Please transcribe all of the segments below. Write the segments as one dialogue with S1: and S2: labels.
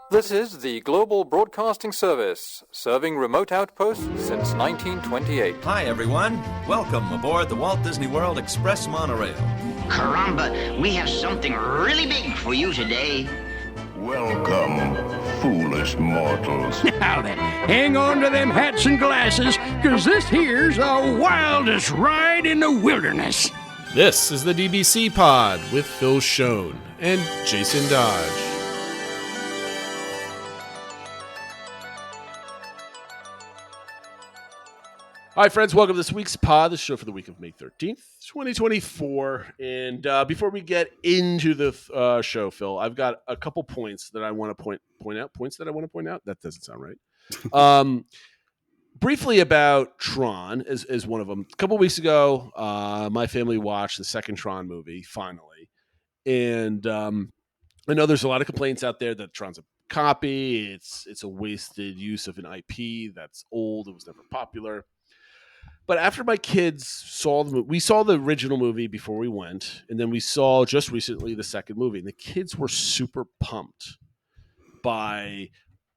S1: This is the Global Broadcasting Service, serving remote outposts since 1928.
S2: Hi, everyone. Welcome aboard the Walt Disney World Express monorail.
S3: Caramba, we have something really big for you today.
S4: Welcome, foolish mortals.
S5: Now then, hang on to them hats and glasses, because this here's the wildest ride in the wilderness.
S6: This is the DBC Pod with Phil Schoen and Jason Dodge. Hi, friends. Welcome to this week's pod, the show for the week of May 13th, 2024. And before we get into the show, Phil, I've got a couple points that I want to point out. Points that I want to point out? That doesn't sound right. Briefly about Tron is one of them. A couple weeks ago, my family watched the second Tron movie, finally. And I know there's a lot of complaints out there that Tron's a copy. It's a wasted use of an IP that's old. It was never popular. But after my kids saw the movie, we saw the original movie before we went, and then we saw just recently the second movie, and the kids were super pumped by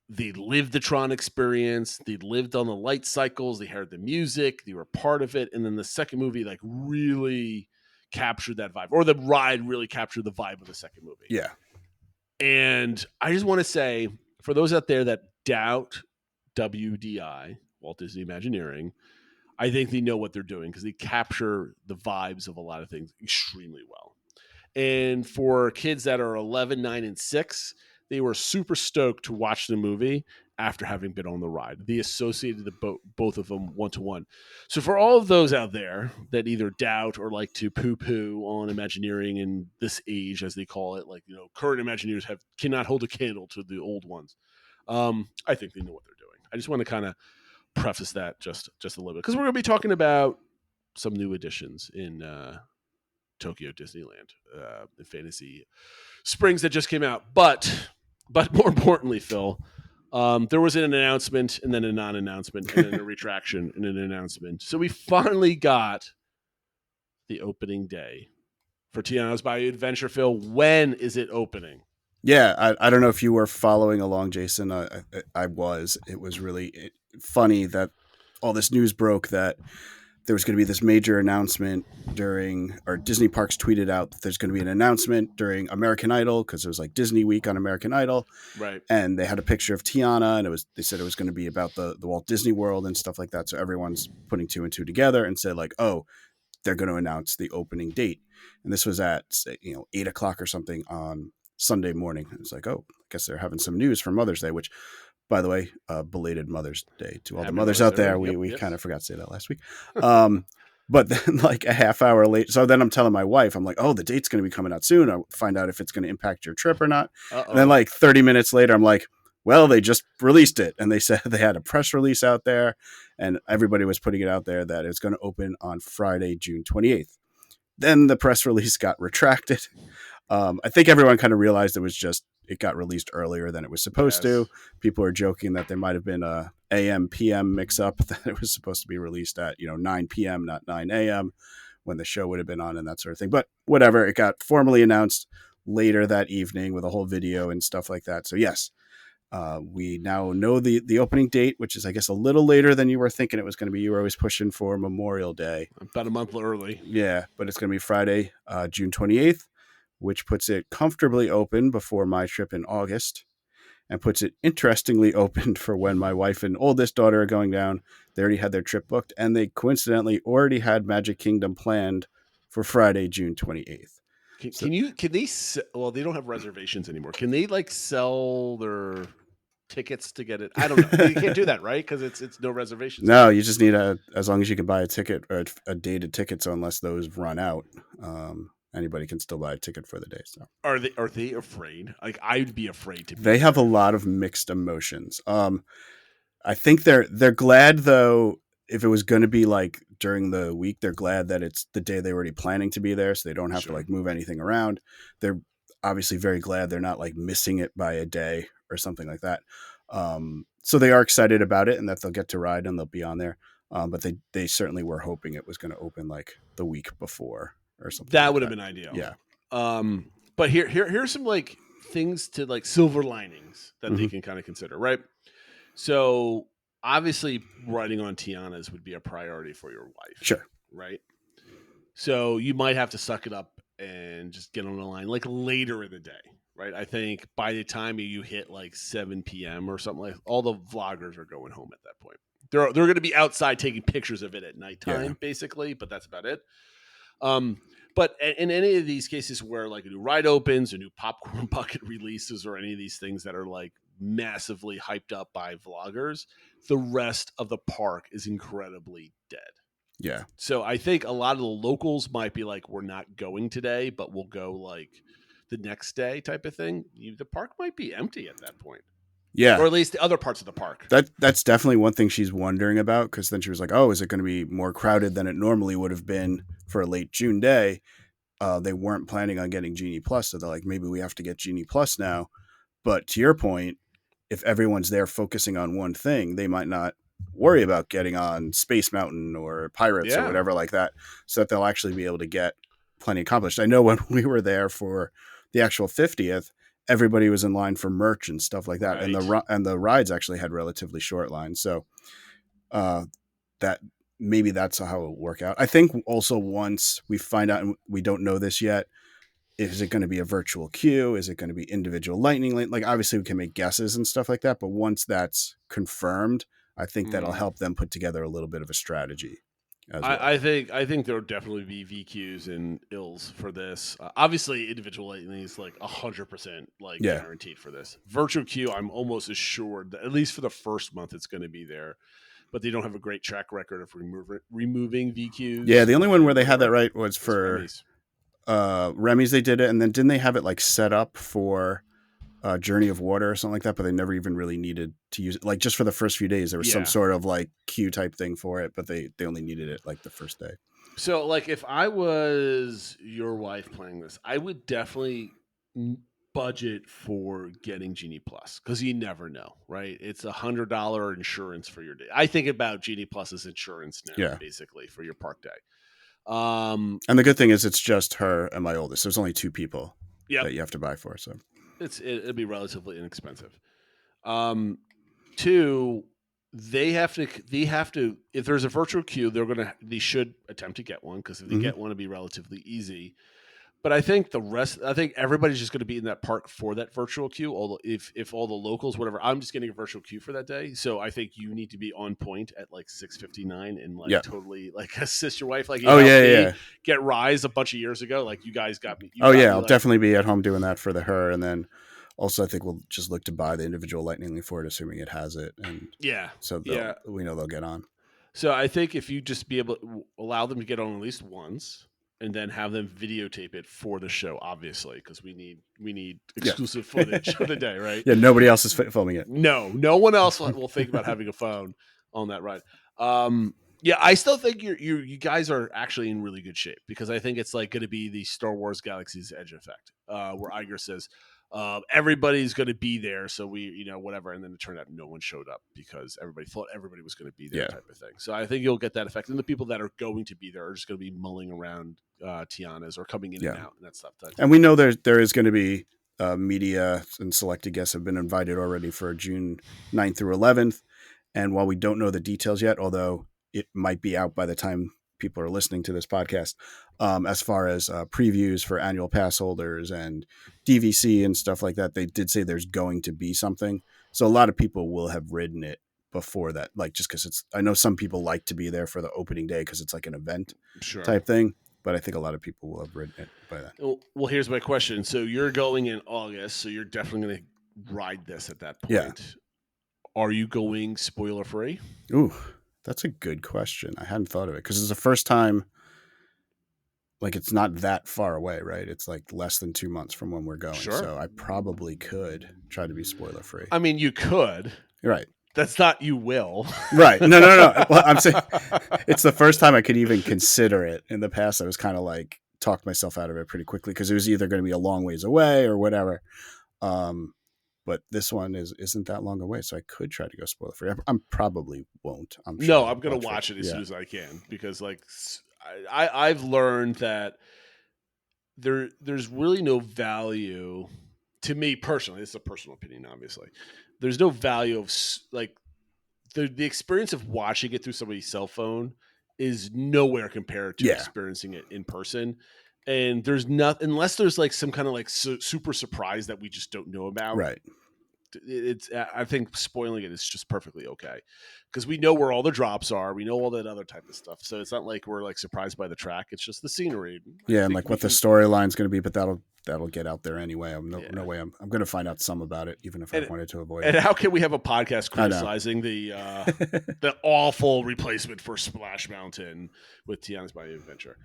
S6: they lived the Tron experience, they lived on the light cycles, they heard the music, they were part of it, and then the second movie like really captured that vibe, or the ride really captured the vibe of the second movie.
S7: Yeah.
S6: And I just want to say, for those out there that doubt WDI, Walt Disney Imagineering, I think they know what they're doing because they capture the vibes of a lot of things extremely well. And for kids that are 11, 9, and 6, they were super stoked to watch the movie after having been on the ride. They associated both of them one-to-one. So for all of those out there that either doubt or like to poo-poo on Imagineering in this age, as they call it, like, you know, current Imagineers cannot hold a candle to the old ones. I think they know what they're doing. I just want to kind of preface that just a little bit because we're going to be talking about some new additions in Tokyo Disneyland, the Fantasy Springs that just came out. But more importantly, Phil, there was an announcement and then a non-announcement and then a retraction and an announcement. So we finally got the opening day for Tiana's Bayou Adventure. Phil, when is it opening?
S7: Yeah, I don't know if you were following along, Jason. I was. It was really funny that all this news broke that there was going to be this major announcement or Disney Parks tweeted out that there's going to be an announcement during American Idol because it was like Disney Week on American Idol.
S6: Right. And
S7: they had a picture of Tiana and they said it was going to be about the Walt Disney World and stuff like that. So everyone's putting two and two together and said like, oh, they're going to announce the opening date. And this was at 8:00 or something on Sunday morning. It was like, oh, I guess they're having some news for Mother's Day, which, by the way, belated Mother's Day to all the mothers out there. We kind of forgot to say that last week. But then like a half hour late. So then I'm telling my wife, I'm like, oh, the date's going to be coming out soon. I'll find out if it's going to impact your trip or not. And then like 30 minutes later, I'm like, well, they just released it. And they said they had a press release out there and everybody was putting it out there that it's going to open on Friday, June 28th. Then the press release got retracted. I think everyone kind of realized it got released earlier than it was supposed to. People are joking that there might have been a AM PM mix up, that it was supposed to be released at 9 p.m. not 9 a.m. when the show would have been on and that sort of thing. But whatever, it got formally announced later that evening with a whole video and stuff like that. So yes, we now know the opening date, which is I guess a little later than you were thinking it was going to be. You were always pushing for Memorial Day,
S6: about a month early.
S7: Yeah, but it's going to be Friday, June 28th. Which puts it comfortably open before my trip in August and puts it interestingly open for when my wife and oldest daughter are going down. They already had their trip booked and they coincidentally already had Magic Kingdom planned for Friday, June 28th.
S6: Well, they don't have reservations anymore. Can they like sell their tickets to get it? I don't know. You can't do that, right? Because it's no reservations.
S7: No, you just need as long as you can buy a ticket or a dated ticket. So unless those run out, anybody can still buy a ticket for the day. So
S6: are they afraid? Like I'd be afraid to.
S7: They have a lot of mixed emotions. I think they're glad though. If it was going to be like during the week, they're glad that it's the day they were already planning to be there, so they don't have to like move anything around. They're obviously very glad they're not like missing it by a day or something like that. So they are excited about it and that they'll get to ride and they'll be on there. But they certainly were hoping it was going to open like the week before or something.
S6: That would have been ideal.
S7: Yeah.
S6: But here's some like things to like silver linings that they can kind of consider, right? So obviously riding on Tiana's would be a priority for your wife.
S7: Sure.
S6: Right. So you might have to suck it up and just get on the line like later in the day. Right. I think by the time you hit like 7 p.m. or something, like all the vloggers are going home at that point. They're going to be outside taking pictures of it at nighttime, basically, but that's about it. But in any of these cases where like a new ride opens, a new popcorn bucket releases, or any of these things that are like massively hyped up by vloggers, the rest of the park is incredibly dead.
S7: Yeah.
S6: So I think a lot of the locals might be like, we're not going today, but we'll go like the next day type of thing. The park might be empty at that point.
S7: Yeah.
S6: Or at least the other parts of the park.
S7: That's definitely one thing she's wondering about, because then she was like, oh, is it going to be more crowded than it normally would have been for a late June day? They weren't planning on getting Genie Plus, so they're like, maybe we have to get Genie Plus now. But to your point, if everyone's there focusing on one thing, they might not worry about getting on Space Mountain or Pirates or whatever like that, so that they'll actually be able to get plenty accomplished. I know when we were there for the actual 50th, everybody was in line for merch and stuff like that. Right. And the rides actually had relatively short lines. So that maybe that's how it will work out. I think also once we find out, and we don't know this yet, is it going to be a virtual queue? Is it going to be individual lightning lane? Like obviously we can make guesses and stuff like that, but once that's confirmed, I think that'll help them put together a little bit of a strategy. As well.
S6: I think there will definitely be VQs and ills for this. Obviously, individual lightning is like 100% like guaranteed for this. Virtual queue, I'm almost assured that at least for the first month, it's going to be there. But they don't have a great track record of removing VQs.
S7: Yeah, the only one where they had that right was for Remy's. They did it, and then didn't they have it like set up for Journey of Water or something like that? But they never even really needed to use it. Like just for the first few days, there was some sort of like queue type thing for it, but they only needed it like the first day.
S6: So like if I was your wife playing this, I would definitely budget for getting Genie Plus, because you never know, right? It's $100 insurance for your day. I think about Genie Plus as insurance now, basically for your park day.
S7: And the good thing is it's just her and my oldest. There's only 2 people that you have to buy for, so
S6: it'll be relatively inexpensive. 2, they have to if there's a virtual queue, they should attempt to get one, because if they get one, it'll be relatively easy. But I think everybody's just going to be in that park for that virtual queue. Although if all the locals, whatever, I'm just getting a virtual queue for that day. So I think you need to be on point at like 6:59 and like totally like assist your wife. Like get Rise a bunch of years ago. Like you guys got me.
S7: I'll definitely be at home doing that for her, and then also I think we'll just look to buy the individual lightning link for it, assuming it has it. And so we know they'll get on.
S6: So I think if you just be able to allow them to get on at least once, and then have them videotape it for the show, obviously, because we need exclusive footage of the day, right?
S7: Yeah, nobody else is filming it.
S6: No one else will think about having a phone on that ride. I still think you guys are actually in really good shape, because I think it's like going to be the Star Wars Galaxy's Edge effect, where Iger says everybody's going to be there, so we whatever, and then it turned out no one showed up because everybody thought everybody was going to be there, type of thing. So I think you'll get that effect, and the people that are going to be there are just going to be mulling around Tiana's or coming in and out and that stuff.
S7: And we know there is going to be media and selected guests have been invited already for June 9th through 11th. And while we don't know the details yet, although it might be out by the time people are listening to this podcast, as far as previews for annual pass holders and DVC and stuff like that, they did say there's going to be something. So a lot of people will have ridden it before that, like just because I know some people like to be there for the opening day because it's like an event type thing. But I think a lot of people will have ridden it by then.
S6: Well, here's my question. So you're going in August, so you're definitely going to ride this at that point.
S7: Yeah.
S6: Are you going spoiler free?
S7: Ooh, that's a good question. I hadn't thought of it, because it's the first time. Like, it's not that far away, right? It's like less than 2 months from when we're going.
S6: Sure.
S7: So I probably could try to be spoiler free.
S6: I mean, you could.
S7: Right.
S6: That's not you will.
S7: Right. No. Well, I'm saying it's the first time I could even consider it. In the past, I was kind of like talked myself out of it pretty quickly, because it was either going to be a long ways away or whatever. But this one isn't that long away, so I could try to go spoiler free. I probably won't. I'm
S6: going to watch it as soon as I can, because like I've learned that there's really no value to me personally, this is a personal opinion, obviously. There's no value of like the experience of watching it through somebody's cell phone is nowhere compared to
S7: Yeah.
S6: experiencing it in person. And there's not unless there's like some kind of like super surprise that we just don't know about.
S7: Right.
S6: It's I think spoiling it is just perfectly okay because we know where all the drops are. We know all that other type of stuff. So it's not like we're like surprised by the track. It's just the scenery.
S7: Yeah, and like what the storyline's going to be, but that'll get out there anyway. No way. I'm going to find out some about it, even if I wanted to avoid it.
S6: And how can we have a podcast criticizing the the awful replacement for Splash Mountain with Tiana's Bayou Adventure?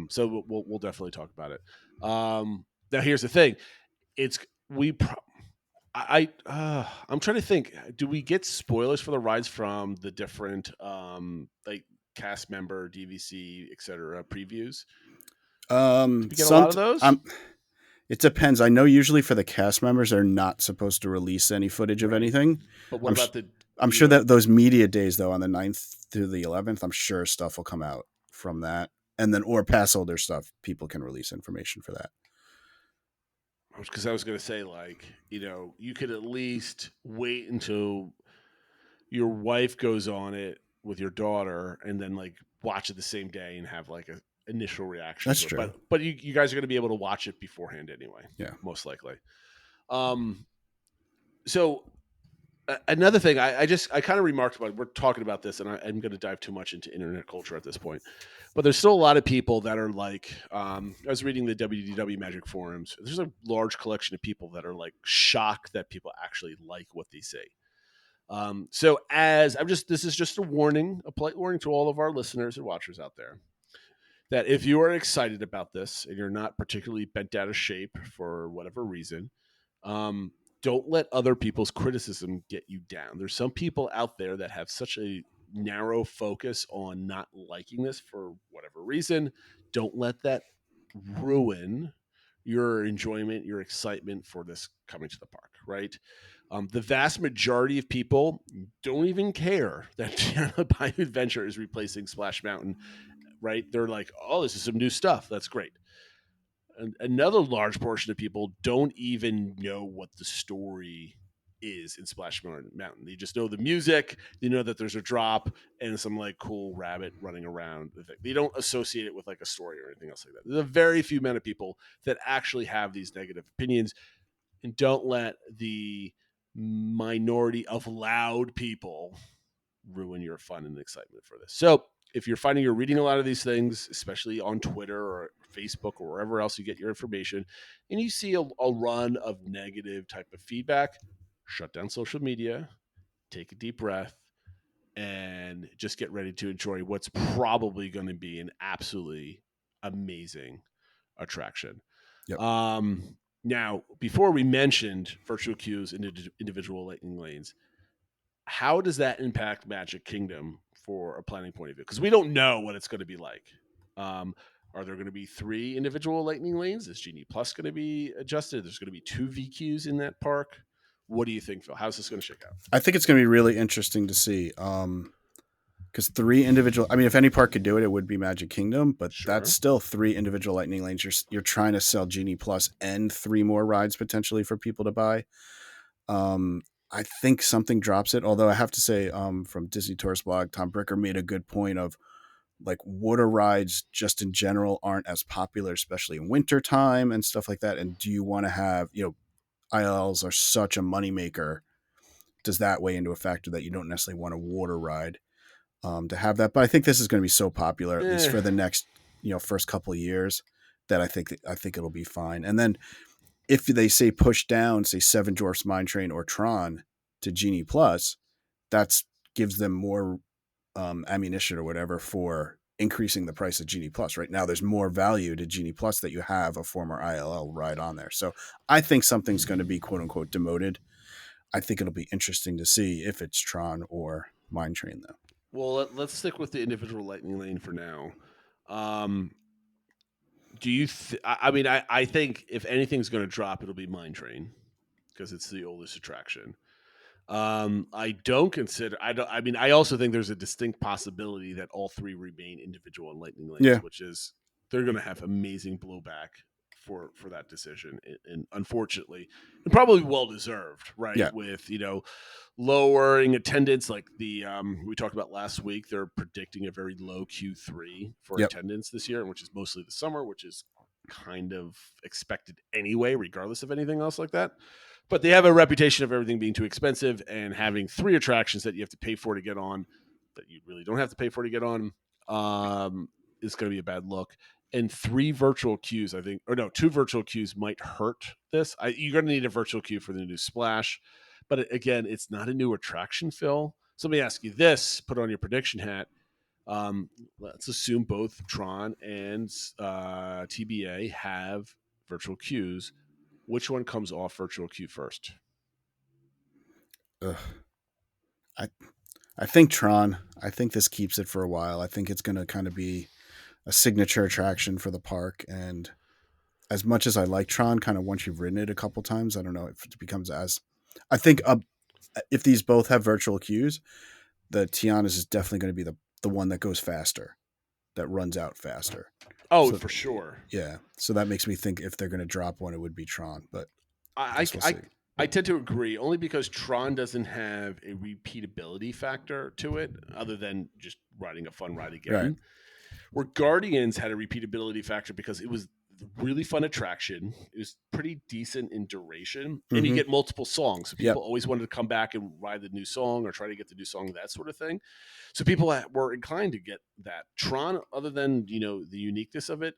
S6: So we'll definitely talk about it. Now here's the thing: I'm trying to think. Do we get spoilers for the rides from the different like cast member, DVC, etc. previews? Do we get a lot of those?
S7: It depends. I know usually for the cast members, they're not supposed to release any footage of anything.
S6: But what about
S7: I'm sure that those media days, though, on the 9th through the 11th, I'm sure stuff will come out from that. And then, or pass holder stuff, people can release information for that.
S6: Because I was going to say, like, you could at least wait until your wife goes on it with your daughter and then, like, watch it the same day and have, like, a initial reaction.
S7: That's true.
S6: But you guys are going to be able to watch it beforehand anyway.
S7: Yeah.
S6: Most likely. So another thing I kind of remarked about, we're talking about this and I'm going to dive too much into internet culture at this point, but there's still a lot of people that are like, I was reading the WDW Magic forums. There's a large collection of people that are like shocked that people actually like what they say. So this is just a polite warning to all of our listeners and watchers out there, that if you are excited about this and you're not particularly bent out of shape for whatever reason, don't let other people's criticism get you down. There's some people out there that have such a narrow focus on not liking this for whatever reason. Don't let that ruin your enjoyment, your excitement for this coming to the park, right? The vast majority of people don't even care that Tiana Bayou Adventure is replacing Splash Mountain, right? They're like, oh, this is some new stuff. That's great. And another large portion of people don't even know what the story is in Splash Mountain. They just know the music. They know that there's a drop and some like cool rabbit running around. They don't associate it with like a story or anything else like that. There's a very few amount of people that actually have these negative opinions, and don't let the minority of loud people ruin your fun and excitement for this. So if you're finding you're reading a lot of these things, especially on Twitter or Facebook or wherever else you get your information, and you see a run of negative type of feedback, shut down social media, take a deep breath, and just get ready to enjoy what's probably going to be an absolutely amazing attraction.
S7: Yep.
S6: Now, before we mentioned virtual queues and individual lightning lanes, how does that impact Magic Kingdom for a planning point of view? Because we don't know what it's going to be like. Are there going to be 3 individual lightning lanes? Is Genie Plus going to be adjusted? There's going to be 2 VQs in that park. What do you think, Phil? How's this going to shake out?
S7: I think it's going to be really interesting to see. Because 3 individual, I mean, if any park could do it, it would be Magic Kingdom, but that's still 3 individual lightning lanes. You're trying to sell Genie Plus and 3 more rides potentially for people to buy. I think something drops it. Although I have to say, from Disney Tourist Blog, Tom Bricker made a good point of like water rides just in general aren't as popular, especially in wintertime and stuff like that. And do you want to have, ILLs are such a moneymaker. Does that weigh into a factor that you don't necessarily want a water ride to have that? But I think this is going to be so popular, at least for the next, first couple of years, that I think it'll be fine. And then if they say push down, say Seven Dwarfs Mine Train or Tron to Genie Plus, that gives them more ammunition or whatever for increasing the price of Genie Plus. Right now, there's more value to Genie Plus that you have a former ILL ride on there. So I think something's going to be quote unquote demoted. I think it'll be interesting to see if it's Tron or Mine Train, though.
S6: Well, let's stick with the individual lightning lane for now. Do you? I think if anything's going to drop, it'll be Mine Train because it's the oldest attraction. I also think there's a distinct possibility that all 3 remain individual and lightning lanes, which is they're going to have amazing blowback for that decision, and unfortunately, and probably well deserved, right?
S7: Yeah.
S6: With lowering attendance, like the we talked about last week, they're predicting a very low Q3 for
S7: Yep.
S6: attendance this year, which is mostly the summer, which is kind of expected anyway, regardless of anything else like that. But they have a reputation of everything being too expensive, and having 3 attractions that you have to pay for to get on, that you really don't have to pay for to get on, is going to be a bad look. And 3 virtual queues, I think, or no, 2 virtual queues might hurt this. You're going to need a virtual queue for the new Splash. But again, it's not a new attraction, Phil. So let me ask you this, put on your prediction hat. Let's assume both Tron and TBA have virtual queues. Which one comes off virtual queue first?
S7: Ugh. I think Tron. I think this keeps it for a while. I think it's going to kind of be a signature attraction for the park. And as much as I like Tron, kind of once you've ridden it a couple times, I don't know if it becomes as. I think if these both have virtual queues, the Tiana's is definitely going to be the one that goes faster, that runs out faster.
S6: Oh,
S7: So,
S6: for sure.
S7: Yeah. So that makes me think if they're going to drop one, it would be Tron. But
S6: I tend to agree, only because Tron doesn't have a repeatability factor to it, other than just riding a fun ride again.
S7: Right.
S6: Where Guardians had a repeatability factor because it was a really fun attraction. It was pretty decent in duration, and you get multiple songs. So people always wanted to come back and ride the new song or try to get the new song, that sort of thing. So people were inclined to get that. Tron, other than the uniqueness of it,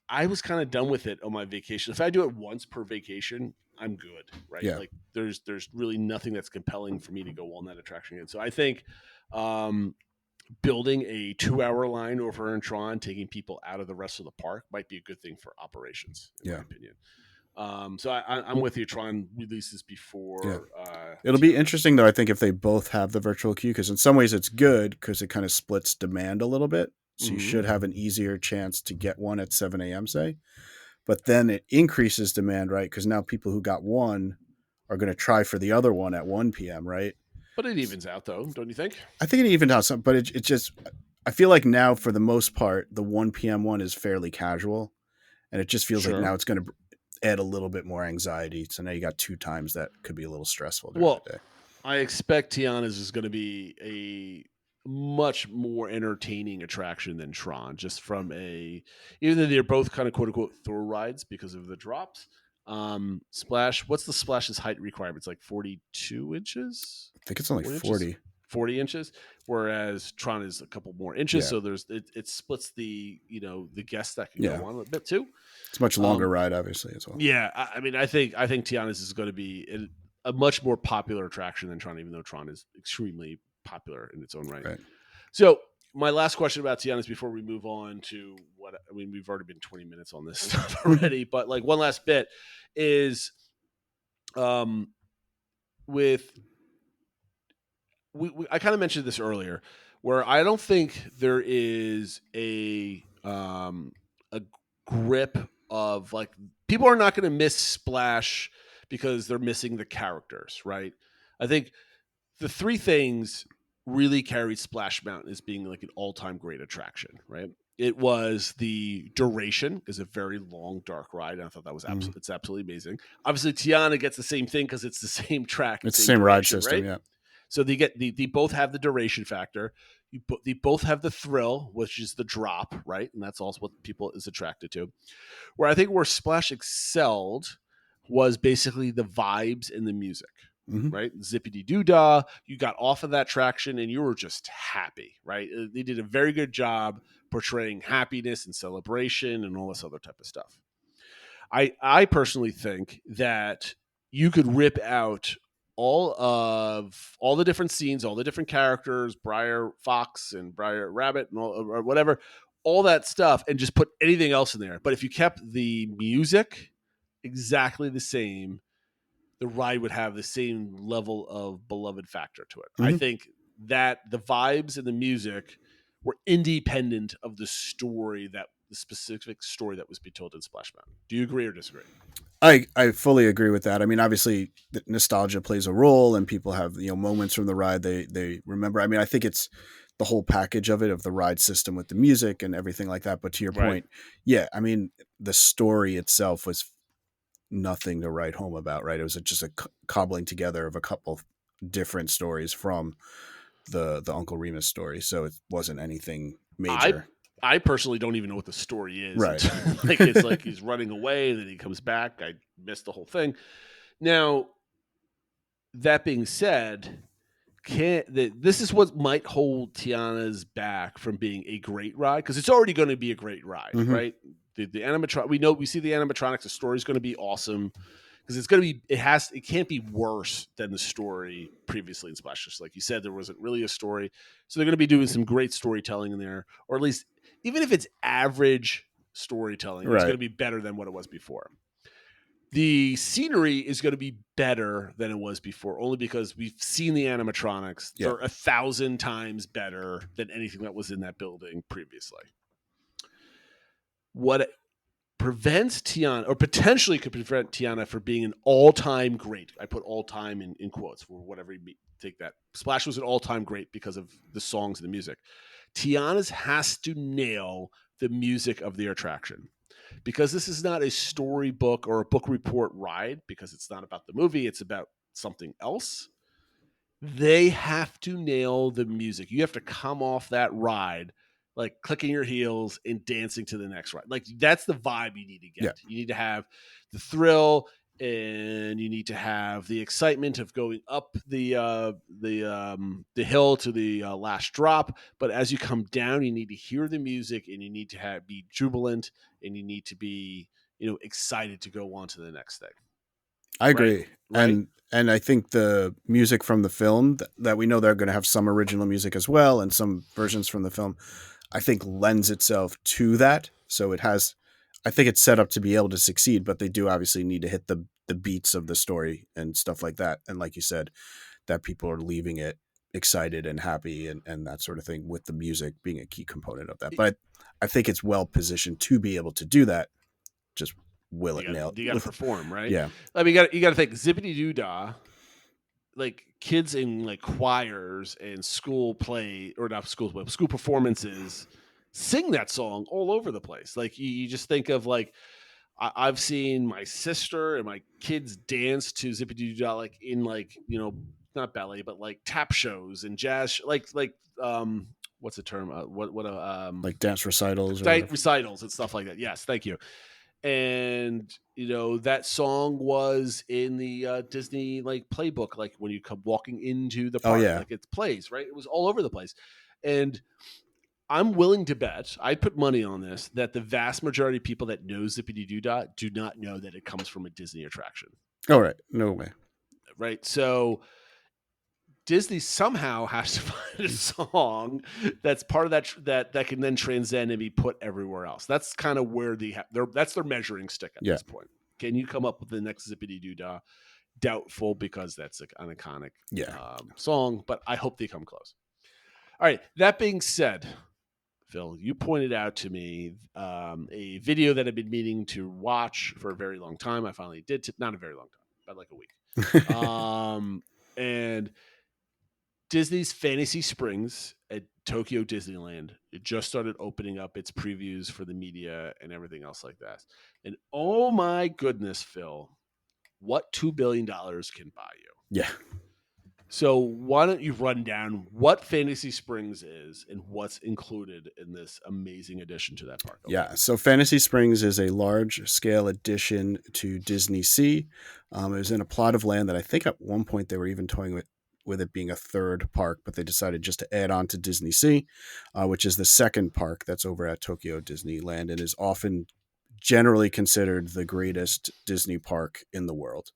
S6: I was kind of done with it on my vacation. If I do it once per vacation, I'm good, right?
S7: Yeah.
S6: Like there's really nothing that's compelling for me to go on that attraction again. So I think building a 2-hour line over in Tron, taking people out of the rest of the park, might be a good thing for operations, in my opinion. So I'm with you. Tron releases before.
S7: It'll be interesting, though, I think, if they both have the virtual queue, because in some ways it's good because it kind of splits demand a little bit. So you should have an easier chance to get one at 7 a.m., say. But then it increases demand, right? Because now people who got one are going to try for the other one at 1 p.m., right?
S6: But it evens out, though, don't you think?
S7: I think it evens out some, but it just, I feel like now, for the most part, the 1 p.m. one is fairly casual. And it just feels like now it's going to add a little bit more anxiety. So now you got 2 times that could be a little stressful during the day.
S6: I expect Tiana's is going to be a much more entertaining attraction than Tron, just from even though they're both kind of quote unquote throw rides because of the drops. Splash, what's the Splash's height requirement? It's like 42 inches.
S7: I think it's only
S6: 40 inches, whereas Tron is a couple more inches.
S7: Yeah.
S6: So it splits the guests that can go on a bit too.
S7: It's a much longer ride, obviously, as well.
S6: Yeah, I mean, I think Tiana's is going to be a much more popular attraction than Tron, even though Tron is extremely popular in its own right. So my last question about Tiana's before we move on to we've already been 20 minutes on this stuff already, but like one last bit is with I kind of mentioned this earlier, where I don't think there is a grip of, like, people are not going to miss Splash because they're missing the characters, right? I think the 3 things really carried Splash Mountain as being like an all-time great attraction, right? It was the duration, is a very long, dark ride. And I thought that was it's absolutely amazing. Obviously, Tiana gets the same thing because it's the same track.
S7: It's the same ride system,
S6: right?
S7: yeah.
S6: So they both have the duration factor. They both have the thrill, which is the drop, right? And that's also what people is attracted to. Where I think where Splash excelled was basically the vibes and the music. Right? Zippity doo dah. You got off of that traction and you were just happy, right? They did a very good job portraying happiness and celebration and all this other type of stuff. I personally think that you could rip out all the different scenes, all the different characters, Briar Fox and Briar Rabbit and all, or whatever, all that stuff, and just put anything else in there. But if you kept the music exactly the same, the ride would have the same level of beloved factor to it. I think that the vibes and the music were independent of the specific story that was being told in Splash Mountain. Do you agree or disagree?
S7: I fully agree with that. I mean, obviously, the nostalgia plays a role, and people have moments from the ride they remember. I mean, I think it's the whole package of it, of the ride system with the music and everything like that. But to your point, yeah, I mean, the story itself was nothing to write home about, right? It was just a cobbling together of a couple different stories from the Uncle Remus story, so it wasn't anything major.
S6: I personally don't even know what the story is.
S7: Right.
S6: It's like he's running away and then he comes back. I missed the whole thing. Now, that being said, this is what might hold Tiana's back from being a great ride, because it's already going to be a great ride, right? The animatronic, we see the animatronics. The story is going to be awesome because it's going to be. It can't be worse than the story previously in Splash. Just like you said, there wasn't really a story, so they're going to be doing some great storytelling in there, or at least even if it's average storytelling, it's going to be better than what it was before. The scenery is going to be better than it was before, only because we've seen the animatronics. They're 1,000 times better than anything that was in that building previously. What prevents Tiana, or potentially could prevent Tiana from being an all-time great, I put all-time in quotes for whatever you take that. Splash was an all-time great because of the songs and the music. Tiana's has to nail the music of the attraction. Because this is not a storybook or a book report ride, because it's not about the movie, it's about something else. They have to nail the music. You have to come off that ride like clicking your heels and dancing to the next ride. Like that's the vibe you need to get.
S7: Yeah.
S6: You need to have the thrill, and you need to have the excitement of going up the hill to the last drop. But as you come down, you need to hear the music, and you need to be jubilant, and you need to be excited to go on to the next thing.
S7: I agree,
S6: right?
S7: And I think the music from the film that we know they're going to have some original music as well, and some versions from the film, I think lends itself to that. So I think it's set up to be able to succeed, but they do obviously need to hit the beats of the story and stuff like that. And like you said, that people are leaving it excited and happy and that sort of thing, with the music being a key component of that. But I think it's well positioned to be able to do that. Just will it nail?
S6: You got to perform, right?
S7: Yeah.
S6: I mean, you got to think Zippity Doo Dah. Like kids in like choirs and school performances sing that song all over the place. Like you just think of like I've seen my sister and my kids dance to Zippity Doo Dah like in like not ballet but like tap shows and jazz what's the term
S7: like dance recitals
S6: recitals and stuff like that. Yes, thank you. And that song was in the Disney like playbook, like when you come walking into the park, like it plays, right? It was all over the place. And I'm willing to bet, I put money on this, that the vast majority of people that know Zippity Doo Dah do not know that it comes from a Disney attraction.
S7: Oh, right. No way.
S6: Right. So Disney somehow has to find a song that's part of that can then transcend and be put everywhere else. That's kind of where that's their measuring stick at this point. Can you come up with the next Zippity Doo Dah? Doubtful, because that's an iconic song, but I hope they come close. All right. That being said, Phil, you pointed out to me a video that I've been meaning to watch for a very long time. I finally did, not a very long time, about like a week. And Disney's Fantasy Springs at Tokyo Disneyland, it just started opening up its previews for the media and everything else like that. And oh my goodness, Phil, what $2 billion can buy you?
S7: Yeah.
S6: So why don't you run down what Fantasy Springs is and what's included in this amazing addition to that park?
S7: Yeah, so Fantasy Springs is a large-scale addition to Disney Sea. It was in a plot of land that I think at one point they were even toying with it being a third park, but they decided just to add on to Disney Sea, which is the second park that's over at Tokyo Disneyland and is often generally considered the greatest Disney park in the world.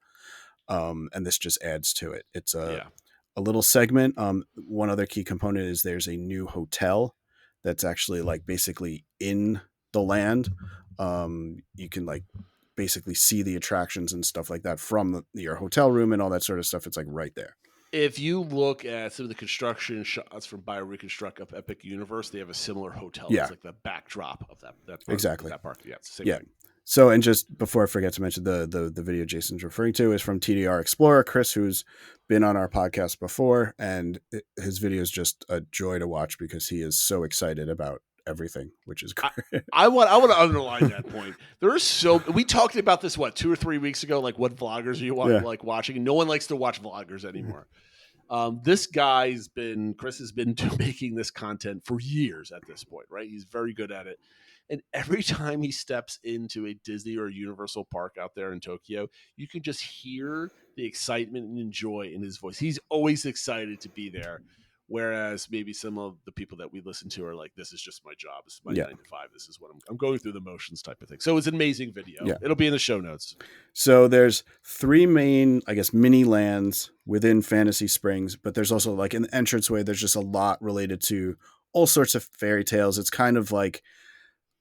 S7: And this just adds to it. It's a little segment. One other key component is there's a new hotel that's actually like basically in the land. You can like basically see the attractions and stuff like that from your hotel room and all that sort of stuff. It's like right there.
S6: If you look at some of the construction shots from BioReconstruct of Epic Universe, they have a similar hotel.
S7: Yeah.
S6: It's like the backdrop of that park,
S7: exactly.
S6: That park. Yeah, it's the same thing.
S7: So, and just before I forget to mention, the video Jason's referring to is from TDR Explorer, Chris, who's been on our podcast before, and his video is just a joy to watch because he is so excited about everything, which is great.
S6: I want to underline that point. We talked about this 2 or 3 weeks ago. Like, what vloggers are you like watching? No one likes to watch vloggers anymore. This Chris has been making this content for years at this point, right? He's very good at it. And every time he steps into a Disney or a Universal park out there in Tokyo, you can just hear the excitement and joy in his voice. He's always excited to be there. Whereas maybe some of the people that we listen to are like, this is just my job. This is my 9 to 5. This is what I'm going through the motions type of thing. So it's an amazing video.
S7: Yeah.
S6: It'll be in the show notes.
S7: So there's 3 main, I guess, mini lands within Fantasy Springs, but there's also like in the entranceway, there's just a lot related to all sorts of fairy tales. It's kind of like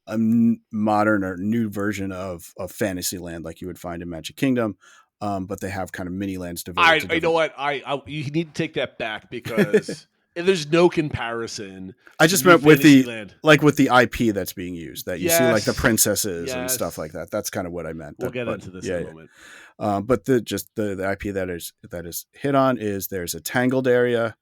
S7: a modern or new version of Fantasyland, like you would find in Magic Kingdom. But they have kind of mini lands devoted.
S6: I know what you need to take that back because there's no comparison.
S7: I just meant with the IP that's being used, that you see like the princesses and stuff like that. That's kind of what I meant.
S6: We'll get into this in a moment.
S7: But the IP that is hit on is there's a Tangled area,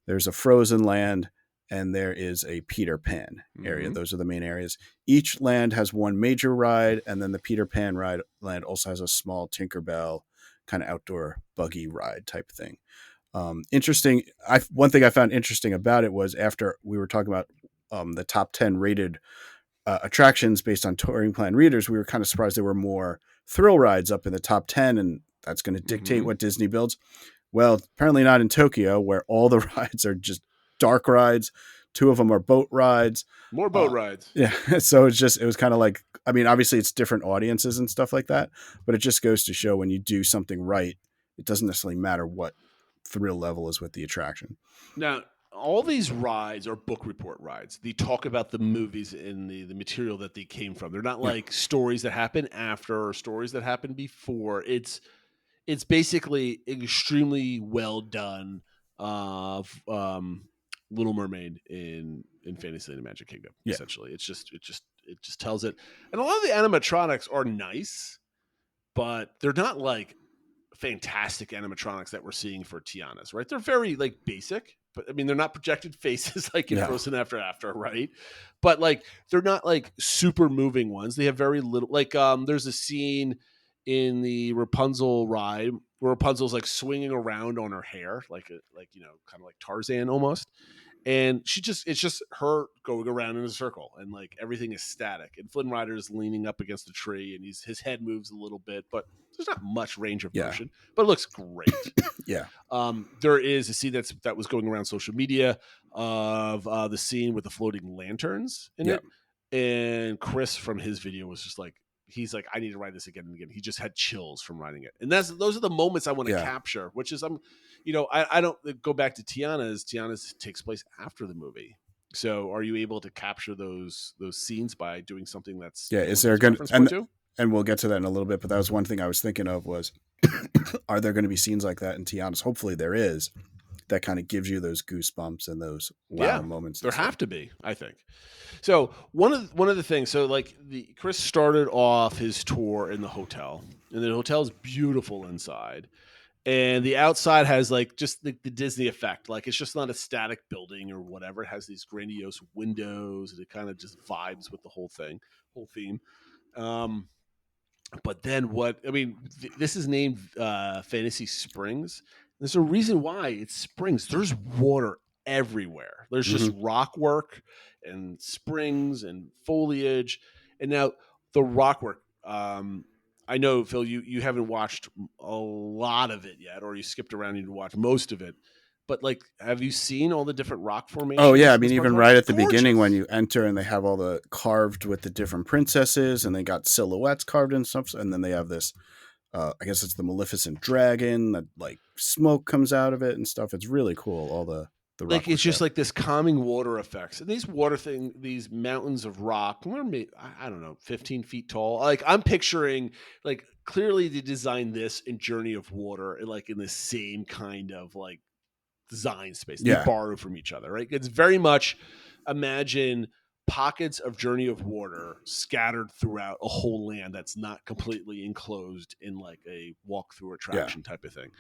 S7: there's a Frozen land, and there is a Peter Pan area. Mm-hmm. Those are the main areas. Each land has one major ride, and then the Peter Pan land also has a small Tinkerbell kind of outdoor buggy ride type thing. Interesting. One thing I found interesting about it was after we were talking about the top 10 rated attractions based on touring plan readers, we were kind of surprised there were more thrill rides up in the top 10, and that's going to dictate what Disney builds. Well, apparently not in Tokyo, where all the rides are just dark rides. 2 of them are boat rides.
S6: More boat rides.
S7: Yeah. So it was kind of like, I mean, obviously it's different audiences and stuff like that, but it just goes to show when you do something right, it doesn't necessarily matter what thrill level is with the attraction.
S6: Now, all these rides are book report rides. They talk about the movies and the material that they came from. They're not like stories that happen after or stories that happen before. It's basically extremely well done Little Mermaid in Fantasyland and Magic Kingdom.
S7: Yeah.
S6: Essentially, it just tells it. And a lot of the animatronics are nice, but they're not like fantastic animatronics that we're seeing for Tiana's, right? They're very like basic, but I mean they're not projected faces like in Frozen After, right? But like they're not like super moving ones. They have very little. Like there's a scene in the Rapunzel ride where Rapunzel's like swinging around on her hair, like kind of like Tarzan almost. And it's just her going around in a circle, and like everything is static. And Flynn Rider is leaning up against a tree, and his head moves a little bit, but there's not much range of motion. But it looks great.
S7: Yeah.
S6: There is a scene that was going around social media of the scene with the floating lanterns in it, and Chris from his video was just like, he's like, I need to ride this again and again. He just had chills from riding it. And those are the moments I want to capture, which is, I don't go back to Tiana's. Tiana's takes place after the movie. So are you able to capture those scenes by doing something that's,
S7: is there going to, and we'll get to that in a little bit, but that was one thing I was thinking of was, are there going to be scenes like that in Tiana's? Hopefully there is. That kind of gives you those goosebumps and those moments.
S6: There have to be, I think. So one of the things, so like Chris started off his tour in the hotel, and the hotel is beautiful inside, and the outside has like just the Disney effect. Like it's just not a static building or whatever. It has these grandiose windows, and it kind of just vibes with the whole theme. But then this is named Fantasy Springs. There's a reason why it's springs. There's water everywhere. There's just rock work and springs and foliage. And now the rock work, I know, Phil, you haven't watched a lot of it yet, or you skipped around and you watched most of it. But like, have you seen all the different rock formations?
S7: Oh yeah, I mean, even right at the beginning when you enter, and they have all the carved with the different princesses, and they got silhouettes carved and stuff, and then they have this. I guess it's the Maleficent dragon that like smoke comes out of it and stuff. It's really cool. All the
S6: like it's just like this calming water effects, and these mountains of rock. I don't know, 15 feet tall. Like I'm picturing, like clearly they designed this in Journey of Water, like in the same kind of like design space. They borrow from each other, right? It's very much imagine pockets of Journey of Water scattered throughout a whole land that's not completely enclosed in like a walk-through attraction type of thing.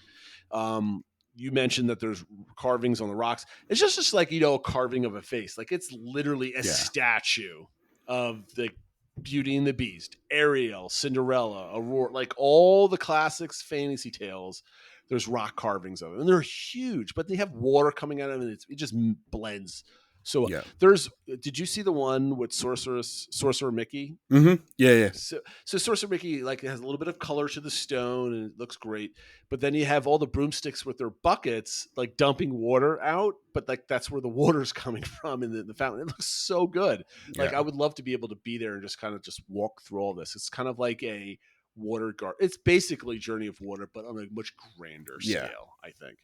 S6: you mentioned that there's carvings on the rocks. It's just like, a carving of a face. Like it's literally a statue of the Beauty and the Beast, Ariel, Cinderella, Aurora, like all the classics, fantasy tales. There's rock carvings of them, and they're huge, but they have water coming out of them, and it just blends. So did you see the one with Sorcerer Mickey?
S7: Mm-hmm. Yeah.
S6: So Sorcerer Mickey, like, it has a little bit of color to the stone and it looks great. But then you have all the broomsticks with their buckets, like dumping water out, but like that's where the water's coming from in the fountain. It looks so good. Like I would love to be able to be there and just kind of just walk through all this. It's kind of like a water garden. It's basically Journey of Water, but on a much grander scale, I think.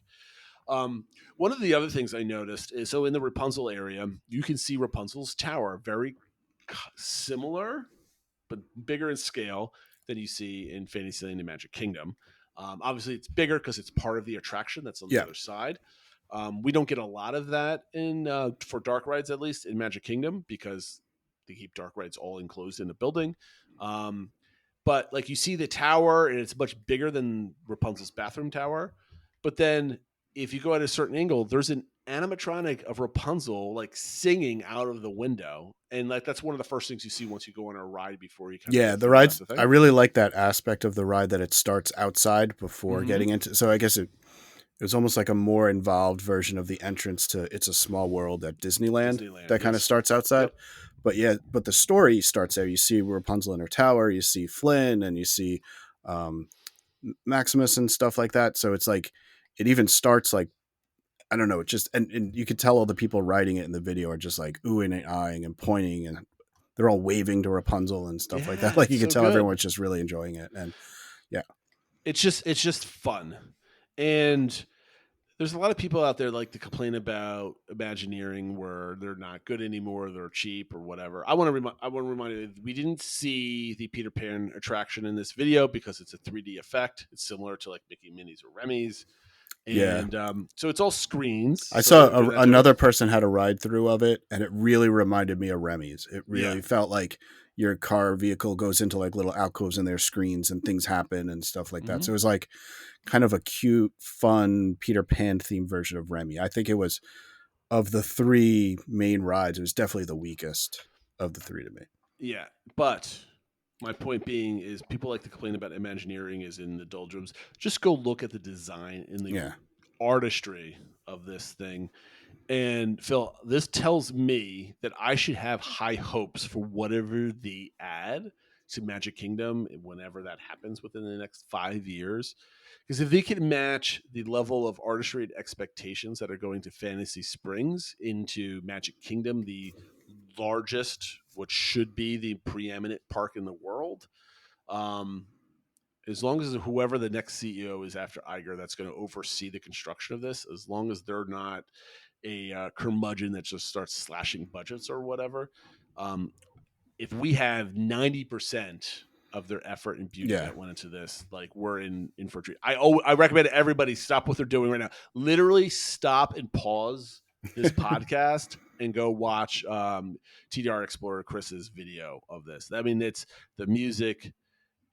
S6: One of the other things I noticed is, so in the Rapunzel area, you can see Rapunzel's tower, very similar, but bigger in scale than you see in Fantasyland and Magic Kingdom. Obviously, it's bigger because it's part of the attraction that's on the other side. We don't get a lot of that for dark rides, at least in Magic Kingdom, because they keep dark rides all enclosed in the building. But like you see the tower, and it's much bigger than Rapunzel's bathroom tower. But then if you go at a certain angle, there's an animatronic of Rapunzel like singing out of the window, and like that's one of the first things you see once you go on a ride before you
S7: the rides. I really like that aspect of the ride, that it starts outside before getting into. So I guess it was almost like a more involved version of the entrance to It's a Small World at Disneyland that kind of starts outside. Yep. But the story starts there. You see Rapunzel in her tower, you see Flynn, and you see Maximus and stuff like that. So it's like, it even starts like, I don't know, it just, and you could tell all the people writing it in the video are just like oohing and eyeing and pointing, and they're all waving to Rapunzel and stuff like that. Like you could tell everyone's just really enjoying it. And
S6: it's just fun. And there's a lot of people out there like to complain about Imagineering, where they're not good anymore, they're cheap or whatever. I want to remind you, we didn't see the Peter Pan attraction in this video because it's a 3D effect. It's similar to like Mickey, Minnie's, or Remy's. And so it's all screens.
S7: I saw another person had a ride through of it, and it really reminded me of Remy's. It really felt like your car vehicle goes into like little alcoves in their screens and things happen and stuff like that. So it was like kind of a cute, fun Peter Pan themed version of Remy. I think it was, of the three main rides, it was definitely the weakest of the three to me.
S6: Yeah, but my point being is, people like to complain about Imagineering is in the doldrums. Just go look at the design and the artistry of this thing. And Phil, this tells me that I should have high hopes for whatever they add to Magic Kingdom whenever that happens within the next 5 years. Because if they can match the level of artistry and expectations that are going to Fantasy Springs into Magic Kingdom, the largest, what should be the preeminent park in the world, as long as whoever the next CEO is after Iger, that's going to oversee the construction of this, as long as they're not a curmudgeon that just starts slashing budgets or whatever, if we have 90% of their effort and beauty that went into this, like, we're in for a treat. I recommend everybody stop what they're doing right now. Literally stop and pause this podcast and go watch TDR Explorer Chris's video of this. I mean, it's the music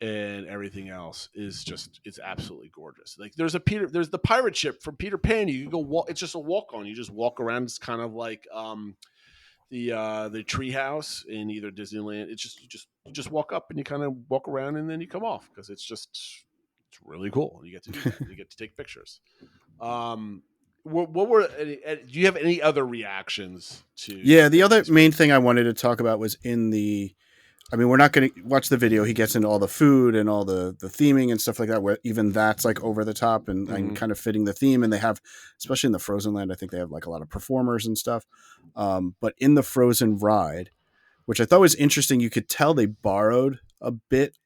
S6: and everything else is just, it's absolutely gorgeous. Like there's the pirate ship from Peter Pan. You can go walk. It's just a walk on. You just walk around. It's kind of like the tree house in either Disneyland. It's just you just walk up and you kind of walk around and then you come off, because it's really cool. You get to do that. You get to take pictures. What were do you have any other reactions to?
S7: Yeah, the other main thing I wanted to talk about was we're not going to watch the video. He gets into all the food and all the theming and stuff like that, where even that's like over the top and kind of fitting the theme. And they have, especially in the Frozen land, I think they have like a lot of performers and stuff. But in the Frozen ride, which I thought was interesting, you could tell they borrowed a bit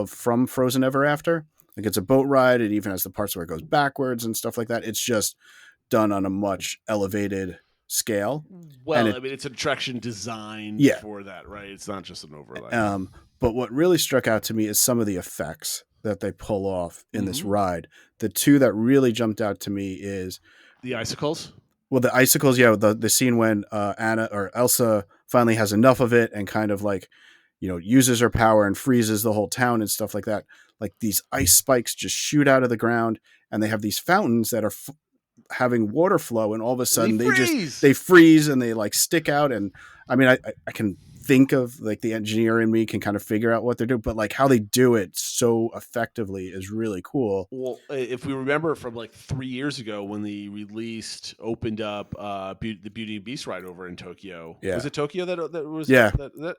S7: from Frozen Ever After. Like it's a boat ride. It even has the parts where it goes backwards and stuff like that. It's just done on a much elevated scale.
S6: Well, it's an attraction designed for that, right? It's not just an overlay.
S7: But what really struck out to me is some of the effects that they pull off in this ride. The two that really jumped out to me is
S6: the icicles.
S7: Well, the icicles, the scene when Anna or Elsa finally has enough of it and kind of like, uses her power and freezes the whole town and stuff like that. like these ice spikes just shoot out of the ground, and they have these fountains that are having water flow, and all of a sudden they freeze and they like stick out. And I mean, I can think of like the engineer in me can kind of figure out what they're doing, but like how they do it so effectively is really cool.
S6: Well, if we remember from like 3 years ago when they opened up the Beauty and Beast ride over in Tokyo.
S7: Yeah.
S6: Was it Tokyo that was?
S7: Yeah.
S6: That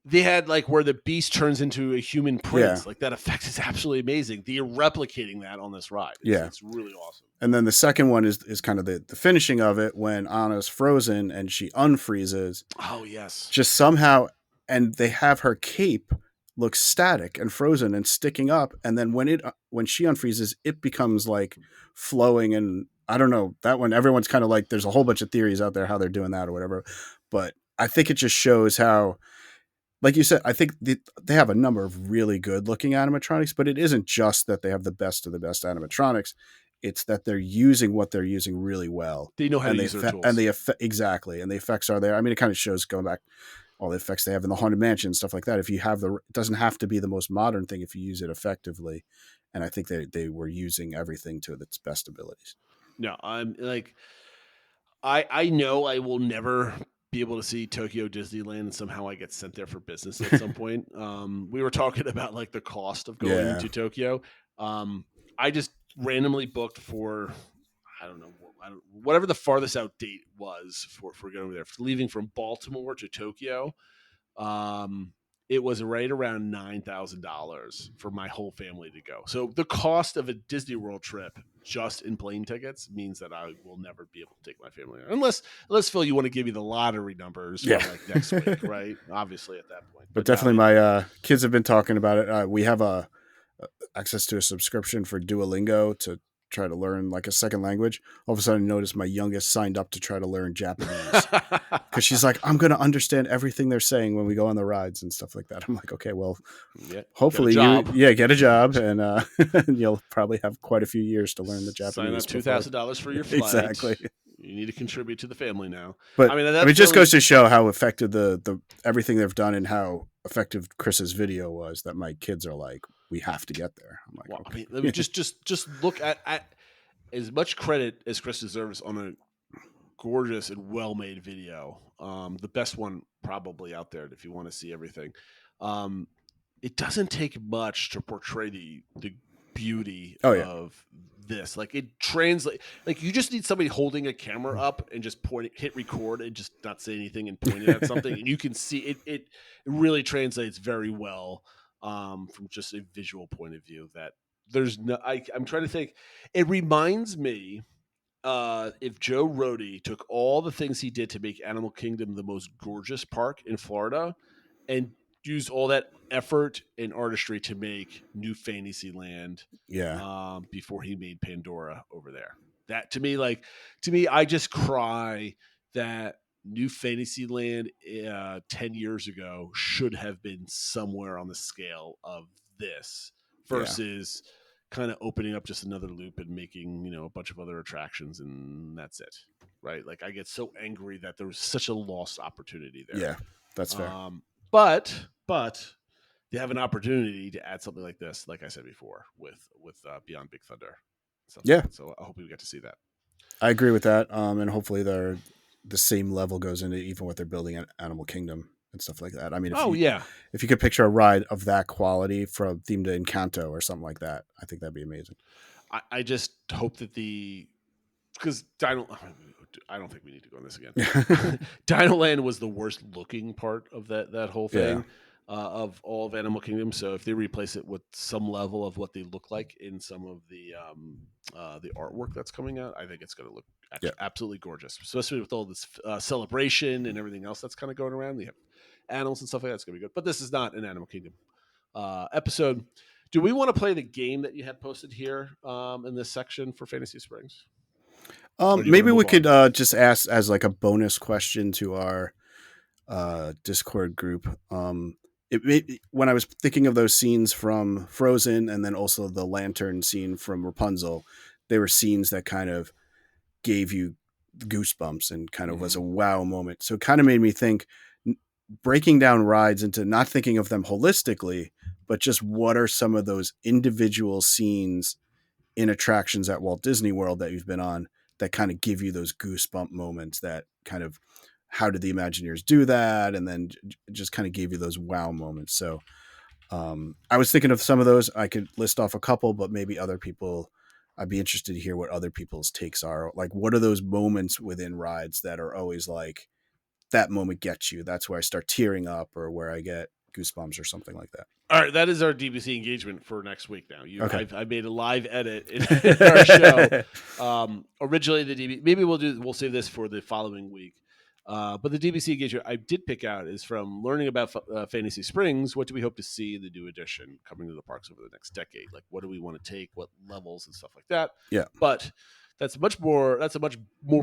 S6: they had like where the beast turns into a human prince.
S7: Yeah.
S6: Like that effect is absolutely amazing. They're replicating that on this ride. It's really awesome.
S7: And then the second one is kind of the finishing of it when Anna's frozen and she unfreezes.
S6: Oh yes.
S7: Just somehow, and they have her cape look static and frozen and sticking up, and then when she unfreezes, it becomes like flowing. And I don't know, that one, everyone's kind of like, there's a whole bunch of theories out there how they're doing that or whatever, but I think it just shows how, like you said, I think they have a number of really good looking animatronics, but it isn't just that they have the best of the best animatronics. It's that they're using what they're using really well.
S6: They know how to use their tools.
S7: And exactly. And the effects are there. I mean, it kind of shows going back all the effects they have in the Haunted Mansion and stuff like that. If you have it doesn't have to be the most modern thing if you use it effectively. And I think they were using everything to its best abilities.
S6: No, I'm like, I know I will never be able to see Tokyo Disneyland, and somehow I get sent there for business at some point. We were talking about like the cost of going into Tokyo. I just randomly booked for, I don't know, whatever the farthest out date was for going over there, leaving from Baltimore to Tokyo. It was right around $9,000 for my whole family to go. So the cost of a Disney World trip just in plane tickets means that I will never be able to take my family there. Unless Phil, you want to give me the lottery numbers for like next week, right? Obviously at that point.
S7: But definitely my kids have been talking about it. We have access to a subscription for Duolingo to try to learn like a second language. All of a sudden I noticed my youngest signed up to try to learn Japanese because she's like, I'm going to understand everything they're saying when we go on the rides and stuff like that. I'm like, okay, well, hopefully get a job and you'll probably have quite a few years to learn the Japanese.
S6: Sign up $2,000 for your flight.
S7: Exactly.
S6: You need to contribute to the family now.
S7: But I mean, it just goes to show how effective the everything they've done and how effective Chris's video was that my kids are like, we have to get there. I'm like, okay.
S6: I mean, let me just look at as much credit as Chris deserves on a gorgeous and well-made video. The best one probably out there if you want to see everything. It doesn't take much to portray the beauty of this. Like it translate, like you just need somebody holding a camera up and just hit record and just not say anything and pointing at something, and you can see it. It really translates very well from just a visual point of view. That there's no. I'm trying to think. It reminds me if Joe Rohde took all the things he did to make Animal Kingdom the most gorgeous park in Florida and used all that effort and artistry to make New Fantasyland before he made Pandora over there. That to me, I just cry that New Fantasyland 10 years ago should have been somewhere on the scale of this versus kind of opening up just another loop and making, a bunch of other attractions and that's it. Right. Like I get so angry that there was such a lost opportunity there.
S7: Yeah, that's fair.
S6: But they have an opportunity to add something like this, like I said before, with Beyond Big Thunder. So I hope we get to see that.
S7: I agree with that. And hopefully the same level goes into even what they're building at Animal Kingdom and stuff like that. I mean, if you could picture a ride of that quality from themed to Encanto or something like that, I think that'd be amazing.
S6: I just hope that because I don't think we need to go on this again. Dinoland was the worst looking part of that whole thing. Of all of Animal Kingdom. So if they replace it with some level of what they look like in some of the artwork that's coming out, I think it's going to look absolutely gorgeous, especially with all this celebration and everything else that's kind of going around. They have animals and stuff like that. It's going to be good. But this is not an Animal Kingdom episode. Do we want to play the game that you had posted here in this section for Fantasy Springs?
S7: Maybe we could just ask as like a bonus question to our Discord group. When I was thinking of those scenes from Frozen and then also the lantern scene from Rapunzel, they were scenes that kind of gave you goosebumps and kind of was a wow moment. So it kind of made me think, breaking down rides into not thinking of them holistically, but just what are some of those individual scenes in attractions at Walt Disney World that you've been on that kind of give you those goosebump moments that kind of, how did the Imagineers do that? And then just kind of gave you those wow moments. So I was thinking of some of those. I could list off a couple, but maybe other people, I'd be interested to hear what other people's takes are. Like, what are those moments within rides that are always like, that moment gets you? That's where I start tearing up or where I get goosebumps or something like that.
S6: All right, that is our DBC engagement for next week. Now,
S7: Okay.
S6: I made a live edit in our show. Originally, the DB, maybe we'll save this for the following week. But the DBC engagement I did pick out is from learning about Fantasy Springs. What do we hope to see in the new edition coming to the parks over the next decade? Like, what do we want to take? What levels and stuff like that?
S7: Yeah.
S6: But that's a much more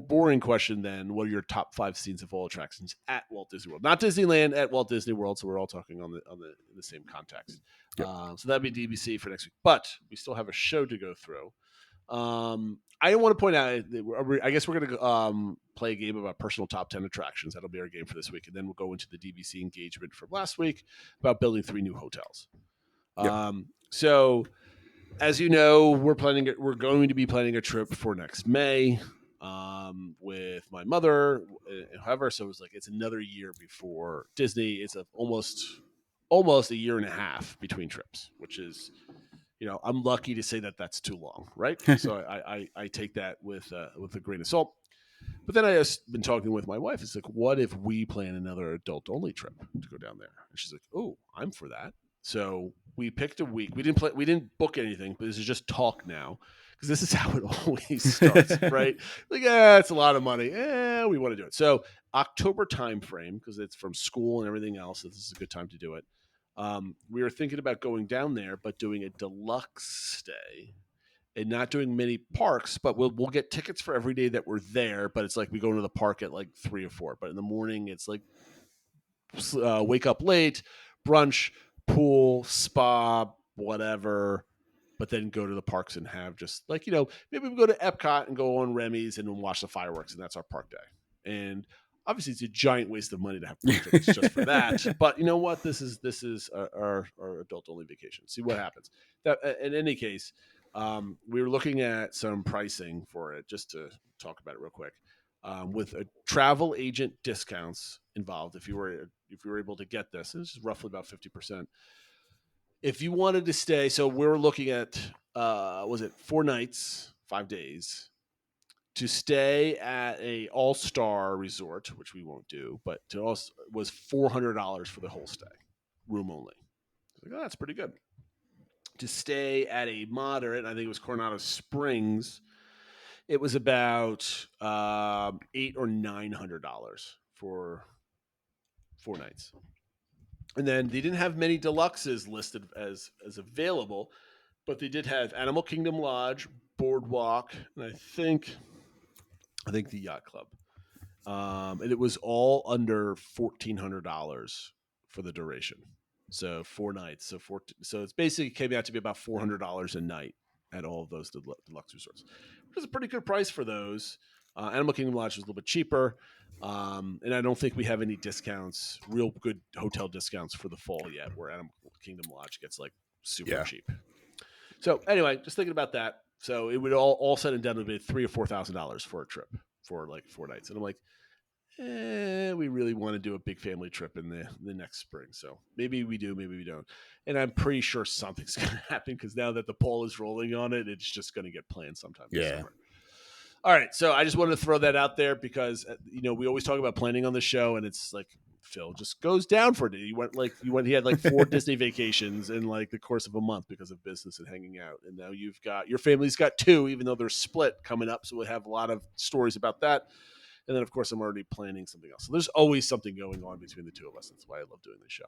S6: boring question than what are your top 5 scenes of all attractions at Walt Disney World, not Disneyland, at Walt Disney World. So we're all talking on the same context.
S7: Yep.
S6: So that'd be DBC for next week, but we still have a show to go through. I want to point out, I guess we're going to play a game about personal top 10 attractions. That'll be our game for this week. And then we'll go into the DBC engagement from last week about building 3 new hotels.
S7: Yep.
S6: So as you know, we're going to be planning a trip for next May with my mother. However, so it's another year before Disney. It's almost a year and a half between trips, which is, I'm lucky to say that that's too long, right? So I take that with a grain of salt. But then I just been talking with my wife. It's like, what if we plan another adult only trip to go down there? And she's like, oh, I'm for that. So we picked a week. We didn't book anything, but this is just talk now, because this is how it always starts, right? Like, it's a lot of money. We want to do it. So October timeframe, because it's from school and everything else. So this is a good time to do it. We were thinking about going down there, but doing a deluxe stay and not doing many parks, but we'll get tickets for every day that we're there. But it's like we go into the park at like 3 or 4, but in the morning it's like wake up late, brunch, pool, spa, whatever, but then go to the parks and have just like, maybe we go to Epcot and go on Remy's and watch the fireworks, and that's our park day. And obviously it's a giant waste of money to have park tickets just for that. But you know what? This is our adult only vacation. See what happens. That in any case, we were looking at some pricing for it, just to talk about it real quick. With a travel agent discounts involved, if you were able to get this is roughly about 50%. If you wanted to stay, so we're looking at was it 4 nights, 5 days to stay at a all-star resort, which we won't do, but to us was $400 for the whole stay, room only. Like, that's pretty good. To stay at a moderate, I think it was Coronado Springs, it was about $800 or $900 for 4 nights. And then they didn't have many deluxes listed as available, but they did have Animal Kingdom Lodge, Boardwalk, and I think the Yacht Club. And it was all under $1,400 for the duration. So 4 nights. So it's basically came out to be about $400 a night at all of those deluxe resorts, which is a pretty good price for those. Animal Kingdom Lodge was a little bit cheaper. And I don't think we have any discounts, real good hotel discounts for the fall yet, where Animal Kingdom Lodge gets like super cheap. So anyway, just thinking about that. So it would all said and done would be $3,000 or $4,000 for a trip for like 4 nights. And I'm like, we really want to do a big family trip in the next spring. So maybe we do, maybe we don't. And I'm pretty sure something's going to happen, because now that the poll is rolling on it, it's just going to get planned sometime this summer. All right. So I just wanted to throw that out there because, we always talk about planning on the show, and it's like, Phil just goes down for a day. He had like 4 Disney vacations in like the course of a month because of business and hanging out. And now your family's got 2, even though they're split, coming up. So we'll have a lot of stories about that. And then, of course, I'm already planning something else. So there's always something going on between the two of us. That's why I love doing this show.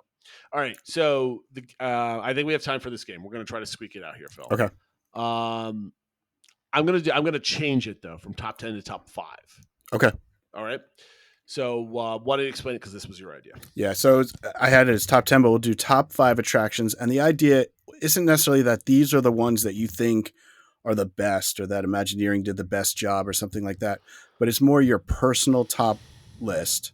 S6: All right. So I think we have time for this game. We're going to try to squeak it out here, Phil.
S7: Okay.
S6: I'm going to change it, though, from top 10 to top 5.
S7: Okay.
S6: All right. So why don't you explain it? Because this was your idea.
S7: Yeah. So I had it as top 10, but we'll do top 5 attractions. And the idea isn't necessarily that these are the ones that you think are the best, or that Imagineering did the best job or something like that, but it's more your personal top list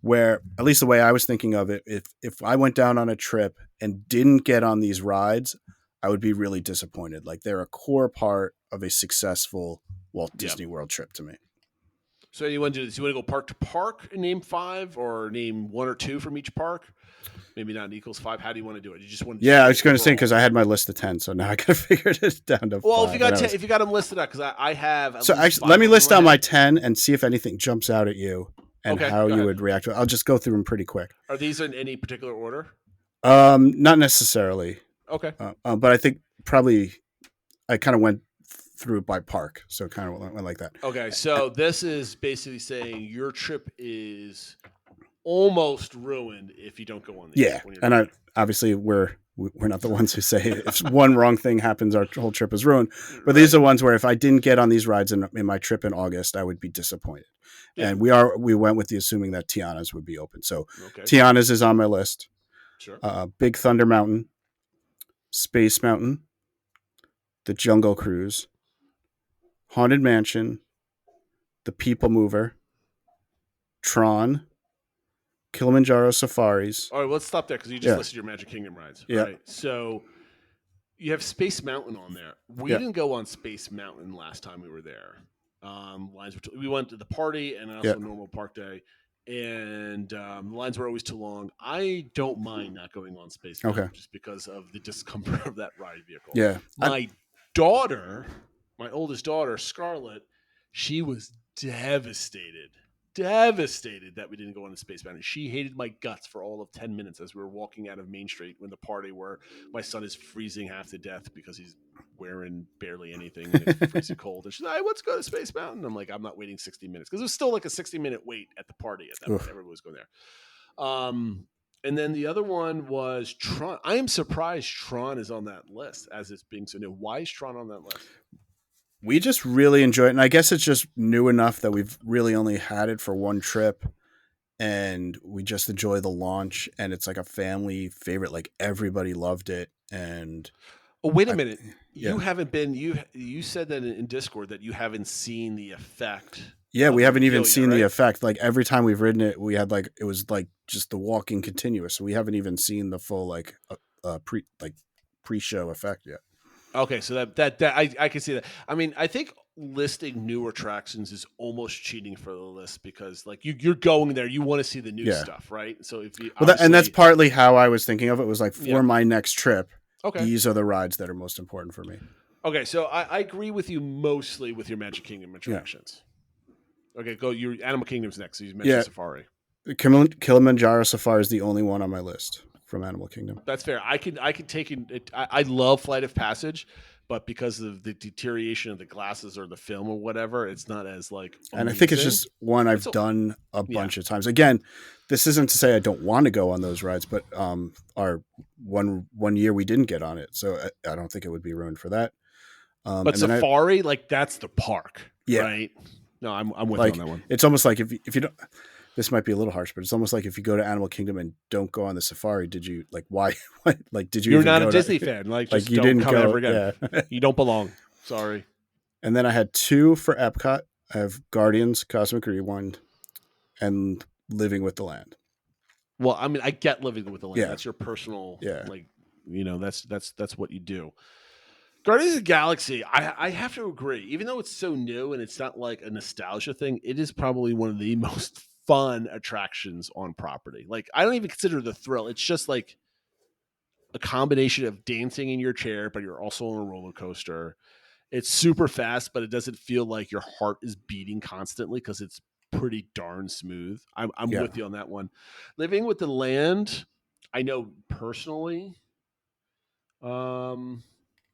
S7: where at least the way I was thinking of it, if I went down on a trip and didn't get on these rides, I would be really disappointed. Like they're a core part of a successful Walt Disney World trip to me.
S6: So you want to do this? You want to go park to park and name 5, or name 1 or 2 from each park? Maybe not equals 5. How do you want to do it? You just want?
S7: Yeah, I was going to say because I had my list of 10, so now I got to figure this down to.
S6: Well,
S7: 5.
S6: if you got them listed out, because I have.
S7: So actually, let me list out my 10 and see if anything jumps out at you and how you would react to it. I'll just go through them pretty quick.
S6: Are these in any particular order?
S7: Not necessarily.
S6: Okay.
S7: But I think probably I kind of went through it by park, so kind of went like that.
S6: Okay, so this is basically saying your trip is almost ruined if you don't go on these.
S7: Yeah, and obviously we're not the ones who say if one wrong thing happens, our whole trip is ruined. But these are ones where if I didn't get on these rides in my trip in August, I would be disappointed. Yeah. And we went with the assuming that Tiana's would be open. So Tiana's is on my list.
S6: Sure.
S7: Big Thunder Mountain, Space Mountain, the Jungle Cruise, Haunted Mansion, the People Mover, Tron, Kilimanjaro Safaris.
S6: All right, let's stop there because you just listed your Magic Kingdom rides.
S7: Yeah.
S6: Right? So you have Space Mountain on there. We didn't go on Space Mountain last time we were there. We went to the party and also normal park day, and the lines were always too long. I don't mind not going on Space Mountain just because of the discomfort of that ride vehicle.
S7: Yeah.
S6: My oldest daughter, Scarlett, she was devastated that we didn't go on the Space Mountain. She hated my guts for all of 10 minutes as we were walking out of Main Street when the party where my son is freezing half to death because he's wearing barely anything and it's freezing cold. And she's like, let's go to Space Mountain. I'm like, I'm not waiting 60 minutes because it was still like a 60-minute wait at the party at that point. Everybody was going there. And then the other one was Tron. I am surprised Tron is on that list as it's being so new. Why is Tron on that list?
S7: We just really enjoy it. And I guess it's just new enough that we've really only had it for one trip. And we just enjoy the launch. And it's like a family favorite. Like everybody loved it. And
S6: wait a minute. You haven't been, you said that in Discord that you haven't seen the effect.
S7: Yeah, we haven't even seen the effect. Like every time we've ridden it, we had like, it was like just the walking continuous. So we haven't even seen the full pre-show effect yet.
S6: Okay, so that I can see that. I mean, I think listing new attractions is almost cheating for the list because like you're going there, you want to see the new stuff, right? So if you
S7: and that's partly how I was thinking of it was like for my next trip. These are the rides that are most important for me.
S6: Okay, so I agree with you mostly with your Magic Kingdom attractions. Yeah. Okay, go. Your Animal Kingdom's next. So you mentioned Safari.
S7: Kilimanjaro Safari is the only one on my list from Animal Kingdom.
S6: That's fair. I can take it. I love Flight of Passage, but because of the deterioration of the glasses or the film or whatever, it's not as like amazing.
S7: And I think it's just one I've done a bunch of times. Again, this isn't to say I don't want to go on those rides, but our one year we didn't get on it, so I don't think it would be ruined for that.
S6: But Safari, like that's the park, right? No, I'm with you on that one.
S7: It's almost like if you don't. This might be a little harsh, but it's almost like if you go to Animal Kingdom and don't go on the safari, did you like why? Like, did you?
S6: You're not a Disney fan. Like just you didn't come ever again. Yeah. You don't belong. Sorry.
S7: And then I had 2 for Epcot. I have Guardians, Cosmic Rewind, and Living with the Land.
S6: Well, I mean, I get Living with the Land. Yeah. That's your personal. Yeah. Like, that's what you do. Guardians of the Galaxy, I have to agree. Even though it's so new and it's not like a nostalgia thing, it is probably one of the most fun attractions on property. Like I don't even consider the thrill. It's just like a combination of dancing in your chair, but you're also on a roller coaster. It's super fast, but it doesn't feel like your heart is beating constantly because it's pretty darn smooth. I'm with you on that one. Living with the Land, I know personally,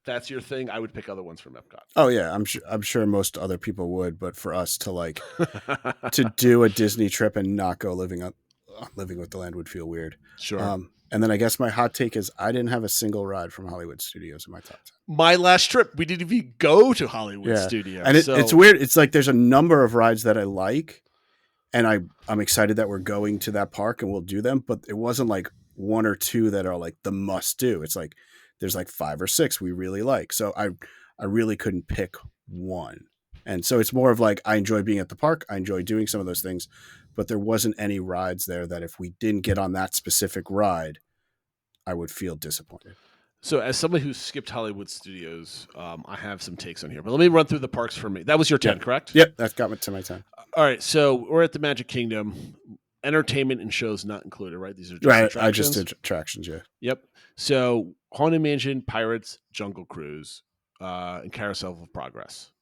S6: that's your thing. I would pick other ones from Epcot.
S7: Oh yeah, I'm sure most other people would, but for us to like to do a Disney trip and not go Living with the Land would feel weird.
S6: Sure.
S7: And then I guess my hot take is I didn't have a single ride from Hollywood Studios in my top 10.
S6: My last trip, we didn't even go to Hollywood Studios.
S7: And it's weird. It's like there's a number of rides that I like, and I'm excited that we're going to that park and we'll do them, but it wasn't like 1 or 2 that are like the must do. It's like there's like 5 or 6 we really like. So I really couldn't pick one. And so it's more of like, I enjoy being at the park. I enjoy doing some of those things, but there wasn't any rides there that if we didn't get on that specific ride, I would feel disappointed.
S6: So, as somebody who's skipped Hollywood Studios, I have some takes on here. But let me run through the parks for me. That was your 10, correct?
S7: Yep, that got me to my 10.
S6: All right. So, we're at the Magic Kingdom. Entertainment and shows not included, right? These are just
S7: Right,
S6: attractions.
S7: I just did attractions, yeah.
S6: Yep. So, Haunted Mansion, Pirates, Jungle Cruise, and Carousel of Progress.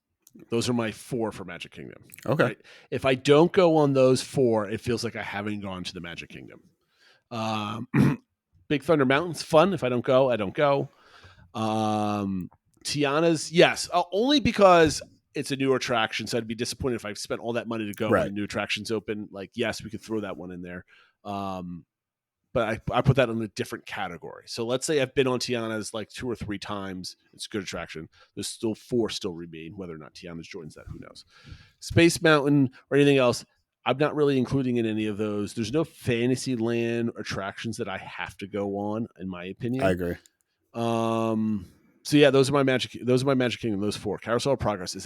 S6: Those are my 4 for Magic Kingdom.
S7: Okay.
S6: Right? If I don't go on those 4, it feels like I haven't gone to the Magic Kingdom. Big Thunder Mountain's fun. If I don't go, I don't go. Tiana's, yes, only because it's a new attraction. So I'd be disappointed if I spent all that money to go when new attractions open. Like, yes, we could throw that one in there. But I put that in a different category. So let's say I've been on Tiana's like 2 or 3 times. It's a good attraction. There's still 4 still remain. Whether or not Tiana's joins that, who knows? Space Mountain or anything else, I'm not really including in any of those. There's no Fantasyland attractions that I have to go on, in my opinion.
S7: I agree.
S6: So yeah, those are my Magic Kingdom. Those 4. Carousel of Progress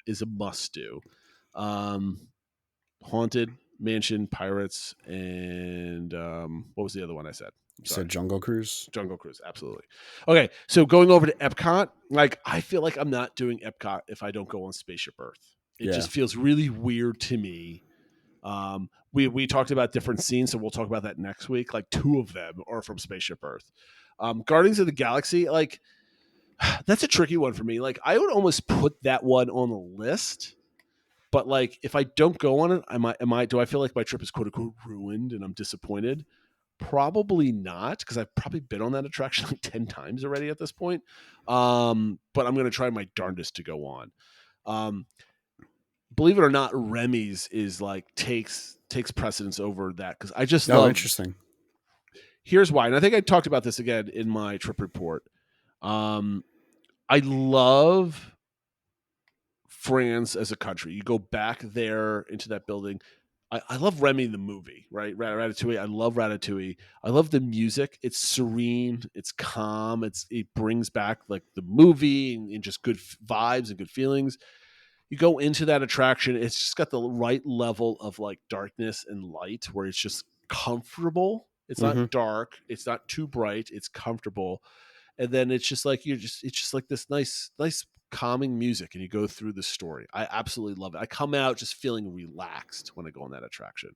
S6: is a must do. Haunted Mansion, Pirates, and what was the other one I said?
S7: You said Jungle Cruise?
S6: Jungle Cruise, absolutely. Okay, so going over to Epcot, like I feel like I'm not doing Epcot if I don't go on Spaceship Earth. It just feels really weird to me. We talked about different scenes, so we'll talk about that next week. Like 2 of them are from Spaceship Earth. Guardians of the Galaxy, like that's a tricky one for me. Like I would almost put that one on the list, but like if I don't go on it, do I feel like my trip is quote unquote ruined and I'm disappointed? Probably not, because I've probably been on that attraction like 10 times already at this point. But I'm going to try my darndest to go on. Believe it or not, Remy's is like takes precedence over that because I just love.
S7: Interesting.
S6: Here's why, and I think I talked about this again in my trip report. I love France as a country. You go back there into that building. I love Remy the movie, right? Ratatouille. I love Ratatouille. I love the music. It's serene. It's calm. It brings back like the movie and just good vibes and good feelings. You go into that attraction. It's just got the right level of like darkness and light where it's just comfortable. It's not dark. It's not too bright. It's comfortable. And then it's just like it's just like this nice calming music, and you go through the story. I absolutely love it. I come out just feeling relaxed when I go on that attraction.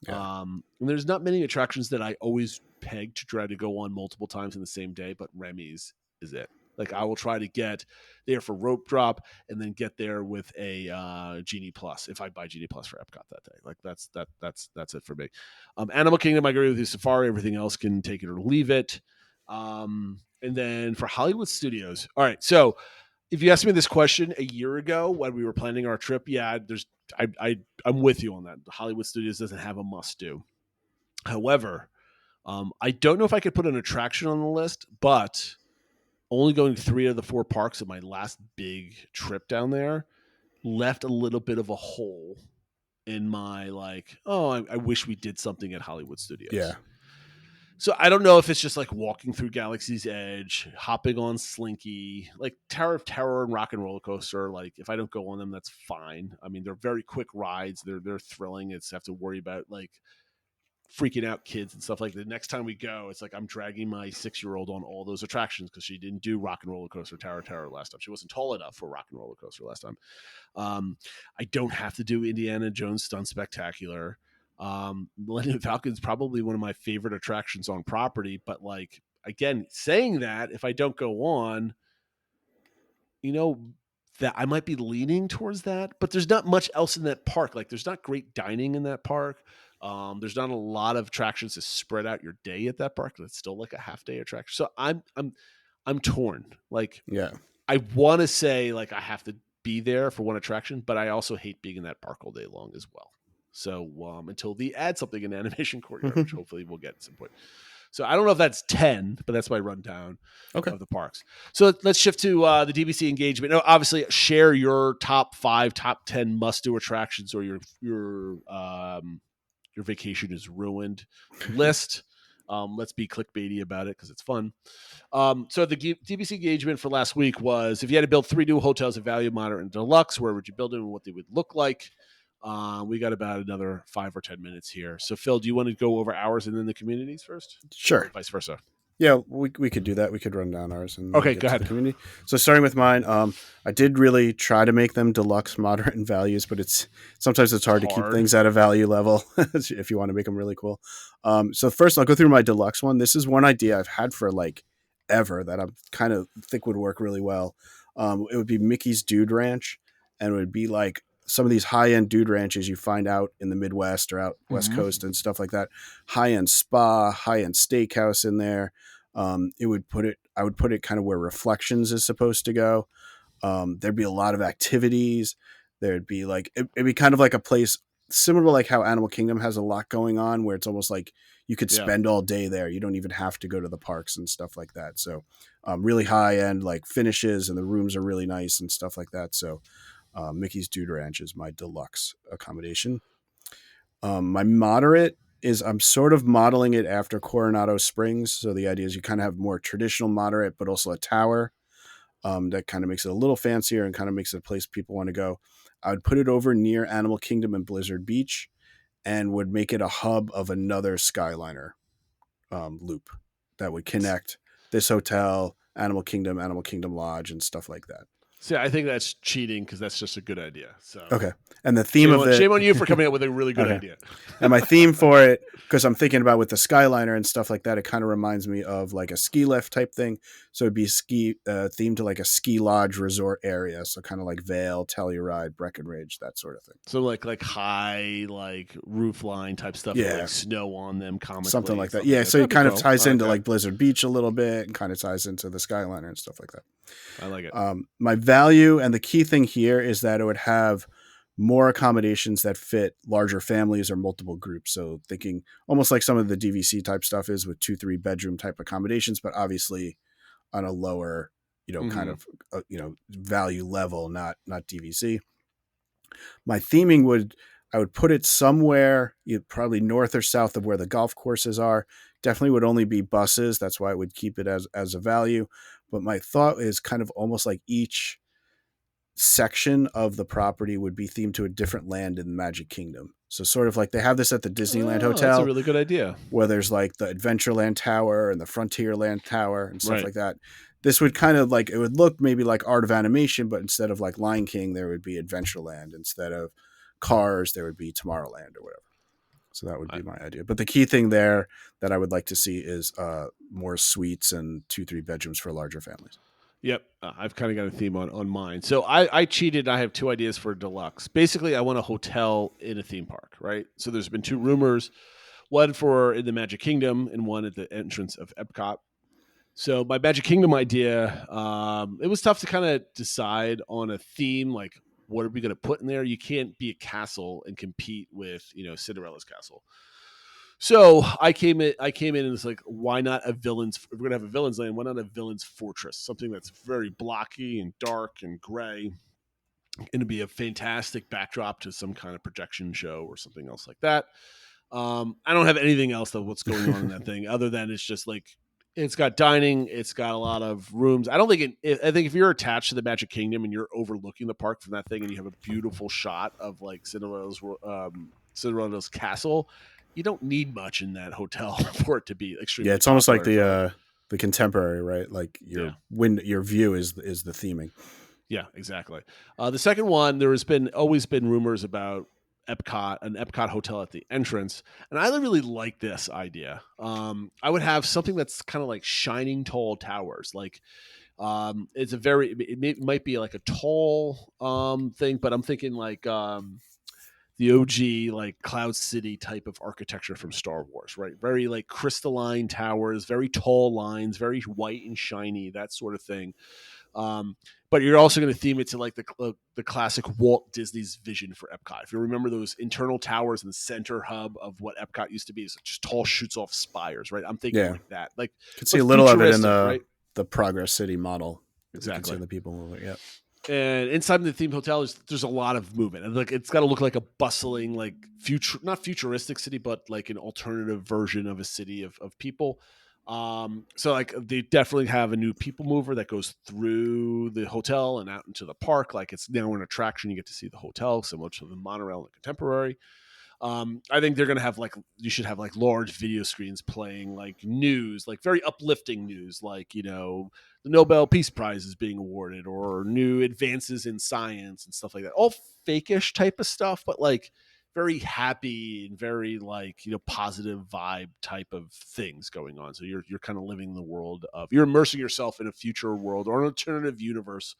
S6: And there's not many attractions that I always peg to try to go on multiple times in the same day, but Remy's is it. Like I will try to get there for rope drop and then get there with a Genie Plus if I buy Genie Plus for Epcot that day. Like that's it for me. Animal Kingdom, I agree with you. Safari, everything else can take it or leave it. And then for Hollywood Studios, all right. So if you asked me this question a year ago when we were planning our trip, I'm with you on that. Hollywood Studios doesn't have a must do. However, I don't know if I could put an attraction on the list, but only going to 3 of the 4 parks of my last big trip down there left a little bit of a hole in my I wish we did something at Hollywood Studios.
S7: Yeah.
S6: So I don't know if it's just like walking through Galaxy's Edge, hopping on Slinky, like Tower of Terror and Rock and Roller Coaster. Like if I don't go on them, that's fine. I mean, they're very quick rides. They're thrilling. It's have to worry about like freaking out kids and stuff like that. The next time we go, it's like I'm dragging my 6-year-old on all those attractions because she didn't do Rock and Roller Coaster, Tower of Terror last time. She wasn't tall enough for Rock and Roller Coaster last time. I don't have to do Indiana Jones Stunt Spectacular. Millennium Falcon's probably one of my favorite attractions on property, but like again, saying that if I don't go on, that I might be leaning towards that, but there's not much else in that park. Like there's not great dining in that park. There's not a lot of attractions to spread out your day at that park. It's still like a half day attraction. So I'm torn. Like,
S7: yeah,
S6: I want to say like I have to be there for one attraction, but I also hate being in that park all day long as well. So until they add something in Animation Courtyard, which hopefully we'll get at some point. So I don't know if that's 10, but that's my rundown of the parks. So let's shift to the DVC engagement. Now, obviously, share your top 5, top 10 must-do attractions, or your vacation is ruined list. Let's be clickbaity about it because it's fun. So the DBC engagement for last week was if you had to build 3 new hotels of value, moderate, and deluxe, where would you build them and what they would look like? We got about another 5 or 10 minutes here. So Phil, do you want to go over ours and then the communities first?
S7: Sure.
S6: Or vice versa.
S7: Yeah, we could do that. We could run down ours and
S6: Okay,
S7: get
S6: go
S7: to
S6: ahead.
S7: the community. So starting with mine, I did really try to make them deluxe, moderate, and values, but sometimes it's hard to keep things at a value level if you want to make them really cool. So first, I'll go through my deluxe one. This is one idea I've had for like ever that I kind of think would work really well. It would be Mickey's Dude Ranch, and it would be like some of these high-end dude ranches you find out in the Midwest or out West Coast and stuff like that. High-end spa, high-end steakhouse in there. I would put it kind of where Reflections is supposed to go. There'd be a lot of activities. There'd be like, it'd be kind of like a place similar to like how Animal Kingdom has a lot going on, where it's almost like you could spend all day there. You don't even have to go to the parks and stuff like that. So, really high end, like finishes, and the rooms are really nice and stuff like that. So, Mickey's Dude Ranch is my deluxe accommodation. My moderate is I'm sort of modeling it after Coronado Springs. So the idea is you kind of have more traditional moderate, but also a tower that kind of makes it a little fancier and kind of makes it a place people want to go. I would put it over near Animal Kingdom and Blizzard Beach and would make it a hub of another Skyliner loop that would connect this hotel, Animal Kingdom Lodge, and stuff like that.
S6: See, I think that's cheating because that's just a good idea. So
S7: okay, and the theme
S6: shame on you for coming up with a really good idea.
S7: And my theme for it, because I'm thinking about with the Skyliner and stuff like that, it kind of reminds me of like a ski lift type thing. So it'd be themed to like a ski lodge resort area. So kind of like Vail, Telluride, Breckenridge, that sort of thing.
S6: So like high like roof line type stuff, with like snow on them, comically,
S7: something like that. Yeah, so it kind of ties into like Blizzard Beach a little bit, and kind of ties into the Skyliner and stuff like that.
S6: I like it.
S7: My value and the key thing here is that it would have more accommodations that fit larger families or multiple groups. So thinking almost like some of the DVC type stuff is with 2-3 bedroom type accommodations, but obviously on a lower, kind of, value level, not DVC. My theming I would put it somewhere, probably north or south of where the golf courses are. Definitely would only be buses. That's why I would keep it as a value. But my thought is kind of almost like each section of the property would be themed to a different land in the Magic Kingdom. So sort of like they have this at the Disneyland Hotel.
S6: That's a really good idea.
S7: Where there's like the Adventureland Tower and the Frontierland Tower and stuff like that. This would kind of like, it would look maybe like Art of Animation, but instead of like Lion King, there would be Adventureland. Instead of Cars, there would be Tomorrowland or whatever. So that would be my idea. But the key thing there that I would like to see is more suites and 2-3 bedrooms for larger families.
S6: Yep. I've kind of got a theme on mine. So I cheated. I have 2 ideas for deluxe. Basically, I want a hotel in a theme park, right? So there's been 2 rumors, one for in the Magic Kingdom and one at the entrance of Epcot. So my Magic Kingdom idea, it was tough to kind of decide on a theme, like what are we going to put in there? You can't be a castle and compete with, Cinderella's castle. So I came in and it's like, why not a villain's? If we're gonna have a villain's land, why not a villain's fortress? Something that's very blocky and dark and gray, and it'd be a fantastic backdrop to some kind of projection show or something else like that. I don't have anything else though. What's going on in that thing other than it's just like it's got dining, it's got a lot of rooms. I think if you're attached to the Magic Kingdom and you're overlooking the park from that thing, and you have a beautiful shot of like Cinderella's castle. You don't need much in that hotel for it to be extremely.
S7: Yeah, it's almost like the contemporary, right? Like your view is the theming.
S6: Yeah, exactly. The second one, there has always been rumors about Epcot, an Epcot hotel at the entrance, and I really like this idea. I would have something that's kind of like shining tall towers, like. It might be like a tall thing, but I'm thinking like the OG like Cloud City type of architecture from Star Wars, right? Very like crystalline towers, very tall lines, very white and shiny, that sort of thing. But you're also going to theme it to like the classic Walt Disney's vision for Epcot. If you remember those internal towers in the center hub of what Epcot used to be, is just tall shoots off spires, right? I'm thinking like that. Like
S7: you could see a little of it in the Progress City model.
S6: Exactly.
S7: The people moving. Yeah.
S6: And inside the themed hotel, there's a lot of movement, and like it's got to look like a bustling, like not futuristic city, but like an alternative version of a city of people. So like they definitely have a new people mover that goes through the hotel and out into the park. Like it's now an attraction. You get to see the hotel, similar to the monorail and the Contemporary. I think they're gonna have like you should have like large video screens playing like news, like very uplifting news, like the Nobel Peace Prize is being awarded or new advances in science and stuff like that. All fakeish type of stuff, but like very happy and very like positive vibe type of things going on. So you're kind of living in the world of you're immersing yourself in a future world or an alternative universe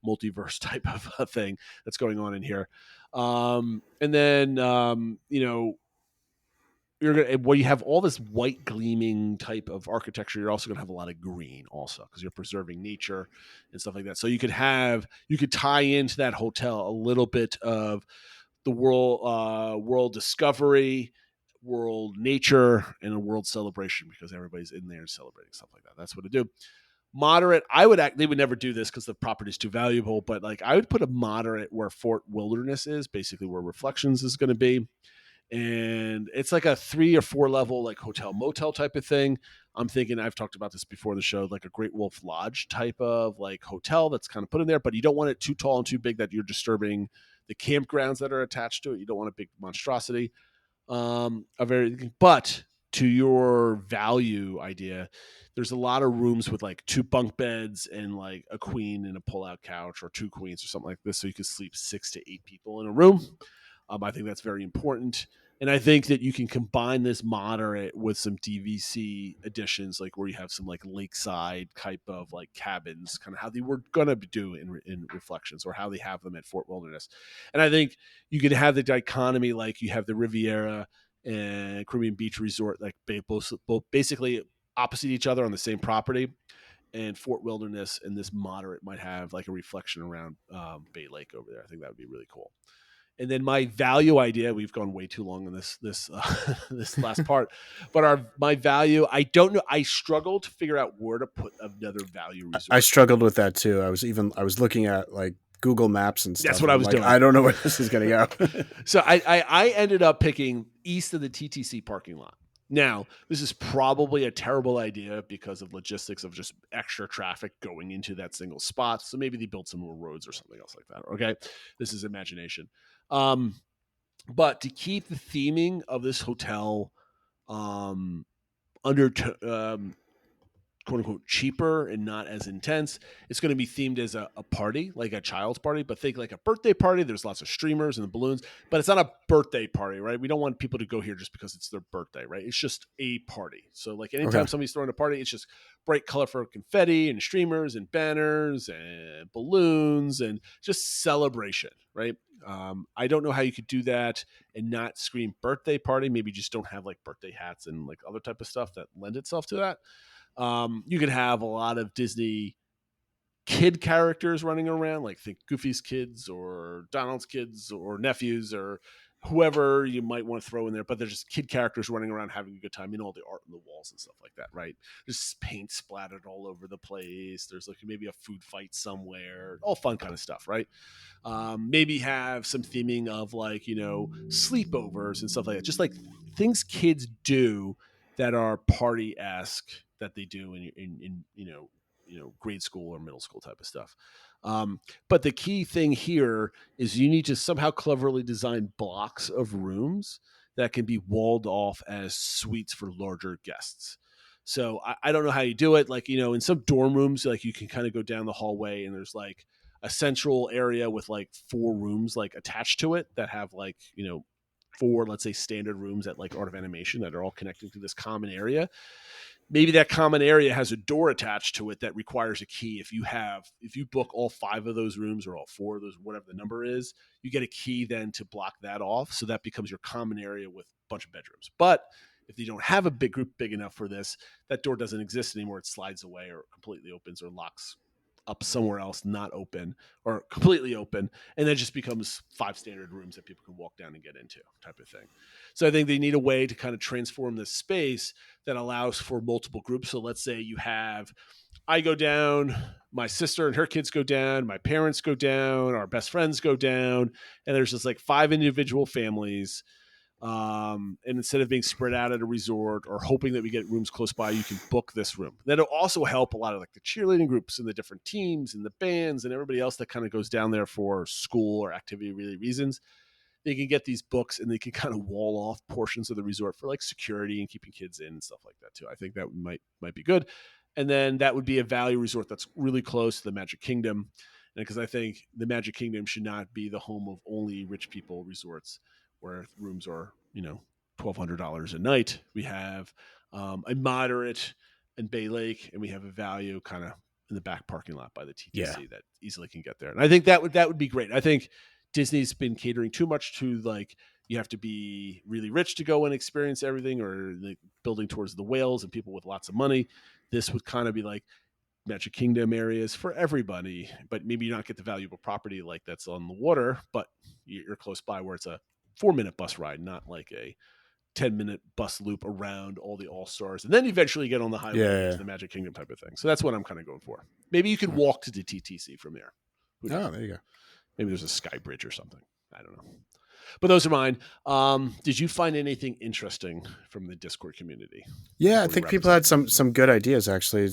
S6: multiverse type of a thing that's going on in here. And then you're gonna you have all this white gleaming type of architecture. You're also gonna have a lot of green also because you're preserving nature and stuff like that. So you could tie into that hotel a little bit of the world discovery, world nature, and a world celebration because everybody's in there celebrating stuff like that. That's what I do. Moderate, they would never do this because the property is too valuable, but like I would put a moderate where Fort Wilderness is, basically where Reflections is going to be. And it's like a 3 or 4 level like hotel motel type of thing. I'm thinking, I've talked about this before the show, like a Great Wolf Lodge type of like hotel that's kind of put in there, but you don't want it too tall and too big that you're disturbing the campgrounds that are attached to it. You don't want a big monstrosity. But to your value idea, there's a lot of rooms with like 2 bunk beds and like a queen and a pull-out couch or 2 queens or something like this, so you can sleep 6 to 8 people in a room. I think that's very important. And I think that you can combine this moderate with some DVC additions, like where you have some like lakeside type of like cabins, kind of how they were going to do in Reflections or how they have them at Fort Wilderness. And I think you could have the dichotomy, like you have the Riviera and Caribbean Beach Resort, like both basically opposite each other on the same property. And Fort Wilderness and this moderate might have like a reflection around Bay Lake over there. I think that would be really cool. And then my value idea, we've gone way too long on this this last part, but my value, I don't know. I struggled to figure out where to put another value resort.
S7: I struggled with that too. I was looking at like Google Maps and stuff.
S6: That's what I was doing.
S7: I don't know where this is going to go.
S6: So I ended up picking east of the TTC parking lot. Now, this is probably a terrible idea because of logistics of just extra traffic going into that single spot. So maybe they built some more roads or something else like that. Okay. This is imagination. But to keep the theming of this hotel under quote unquote cheaper and not as intense, it's going to be themed as a party, like a child's party, but think like a birthday party. There's lots of streamers and the balloons, but it's not a birthday party, right? We don't want people to go here just because it's their birthday, right? It's just a party. So like anytime somebody's throwing a party, it's just bright, colorful confetti and streamers and banners and balloons and just celebration, right? I don't know how you could do that and not scream birthday party. Maybe just don't have like birthday hats and like other type of stuff that lend itself to that. You could have a lot of Disney kid characters running around, like think Goofy's kids or Donald's kids or nephews or whoever you might want to throw in there, but they're just kid characters running around having a good time in all the art on the walls and stuff like that, right? There's paint splattered all over the place. There's like maybe a food fight somewhere, all fun kind of stuff, right? Maybe have some theming of like, sleepovers and stuff like that. Just like things kids do that are party-esque that they do in grade school or middle school type of stuff. But the key thing here is you need to somehow cleverly design blocks of rooms that can be walled off as suites for larger guests. So I don't know how you do it. Like, in some dorm rooms, like you can kind of go down the hallway and there's like a central area with like 4 rooms like attached to it that have like, 4, let's say, standard rooms at like Art of Animation that are all connected to this common area. Maybe that common area has a door attached to it that requires a key. If you book all 5 of those rooms or all 4 of those, whatever the number is, you get a key then to block that off. So that becomes your common area with a bunch of bedrooms. But if you don't have a big group big enough for this, that door doesn't exist anymore. It slides away or completely opens or locks up somewhere else, not open or completely open, and then it just becomes 5 standard rooms that people can walk down and get into, type of thing. So I think they need a way to kind of transform this space that allows for multiple groups. So let's say I go down, my sister and her kids go down, my parents go down, our best friends go down, and there's just like 5 individual families. And instead of being spread out at a resort or hoping that we get rooms close by, you can book this room. That'll also help a lot of like the cheerleading groups and the different teams and the bands and everybody else that kind of goes down there for school or activity really reasons. They can get these books and they can kind of wall off portions of the resort for like security and keeping kids in and stuff like that too. I think that might be good. And then that would be a value resort that's really close to the Magic Kingdom. And because I think the Magic Kingdom should not be the home of only rich people resorts where rooms are, $1,200 a night. We have a moderate in Bay Lake, and we have a value kind of in the back parking lot by the TTC that easily can get there. And I think that would be great. I think Disney's been catering too much to like you have to be really rich to go and experience everything, or like building towards the whales and people with lots of money. This would kind of be like Magic Kingdom areas for everybody, but maybe you not get the valuable property like that's on the water, but you're close by where it's a 4-minute bus ride, not like a 10-minute bus loop around all the All-Stars. And then eventually get on the highway to the Magic Kingdom type of thing. So that's what I'm kind of going for. Maybe you could walk to the TTC from there.
S7: Oh, there you go.
S6: Maybe there's a sky bridge or something. I don't know. But those are mine. Did you find anything interesting from the Discord community?
S7: Yeah, I think people had some good ideas, actually.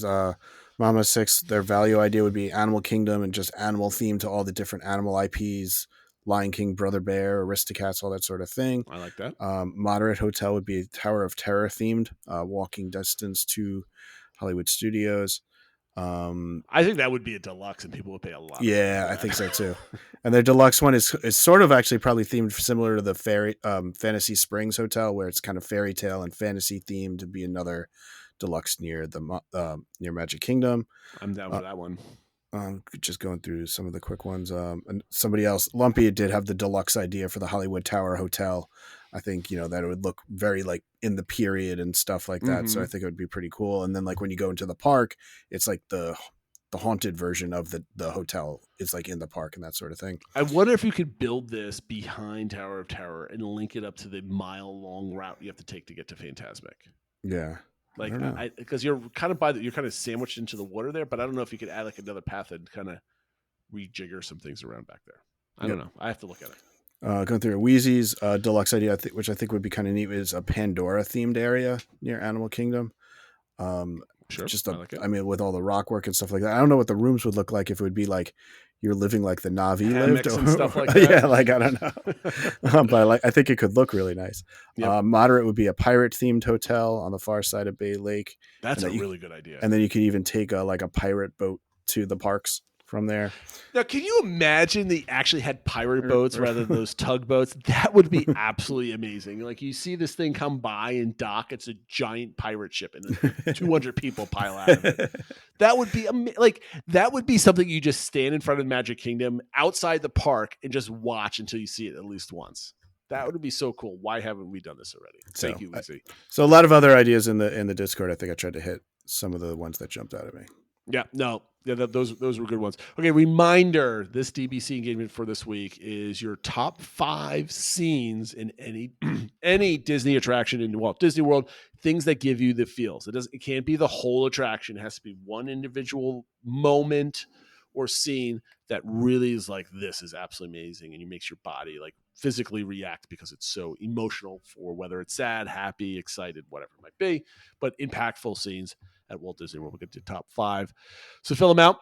S7: Mama 6, their value idea would be Animal Kingdom and just animal theme to all the different animal IPs. Lion King, Brother Bear, Aristocats, all that sort of thing.
S6: I like that.
S7: Moderate hotel would be Tower of Terror themed, walking distance to Hollywood Studios.
S6: I think that would be a deluxe, and people would pay a lot.
S7: Yeah, I think so too. And their deluxe one is sort of actually probably themed similar to the Fantasy Springs Hotel, where it's kind of fairy tale and fantasy themed. To be another deluxe near near Magic Kingdom.
S6: I'm down for that one.
S7: Just going through some of the quick ones. And somebody else, Lumpy, did have the deluxe idea for the Hollywood Tower Hotel. I think, that it would look very like in the period and stuff like that. Mm-hmm. So I think it would be pretty cool. And then like when you go into the park, it's like the haunted version of the hotel is like in the park and that sort of thing.
S6: I wonder if you could build this behind Tower of Terror and link it up to the mile-long route you have to take to get to Fantasmic.
S7: Yeah.
S6: Like, because you're kind of sandwiched into the water there, but I don't know if you could add like another path and kind of rejigger some things around back there. I don't know. I have to look at it.
S7: Going through Wheezy's deluxe idea, which I think would be kind of neat, is a Pandora themed area near Animal Kingdom.
S6: Sure.
S7: Just
S6: like it.
S7: I mean, with all the rock work and stuff like that. I don't know what the rooms would look like if it would be like you're living like the Na'vi lived,
S6: and stuff like that.
S7: Yeah, like I don't know, but I think it could look really nice. Yep. Moderate would be a pirate themed hotel on the far side of Bay Lake.
S6: That's a really good idea.
S7: And then you could even take a pirate boat to the parks from there.
S6: Now, can you imagine they actually had pirate boats rather than those tugboats? That would be absolutely amazing. Like you see this thing come by and dock, it's a giant pirate ship, and 200 people pile out of it. That would be that would be something you just stand in front of Magic Kingdom outside the park and just watch until you see it at least once. That would be so cool. Why haven't we done this already? Thank you, Lizzie.
S7: So a lot of other ideas in the Discord. I think I tried to hit some of the ones that jumped out at me.
S6: Those were good ones. Okay, reminder, this DBC engagement for this week is your top 5 scenes in any Disney attraction in Walt Disney World, things that give you the feels. It can't be the whole attraction. It has to be one individual moment or scene that really is like, this is absolutely amazing, and it makes your body like physically react because it's so emotional, for whether it's sad, happy, excited, whatever it might be, but impactful scenes at Walt Disney World. We'll get to top 5. So fill them out.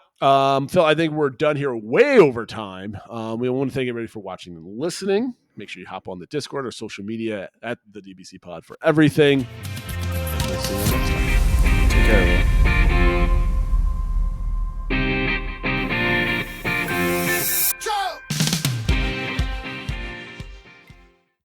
S6: Phil, I think we're done here way over time. We want to thank everybody for watching and listening. Make sure you hop on the Discord or social media at the DBC Pod for everything. And we'll see you next time.
S7: Take care, everyone.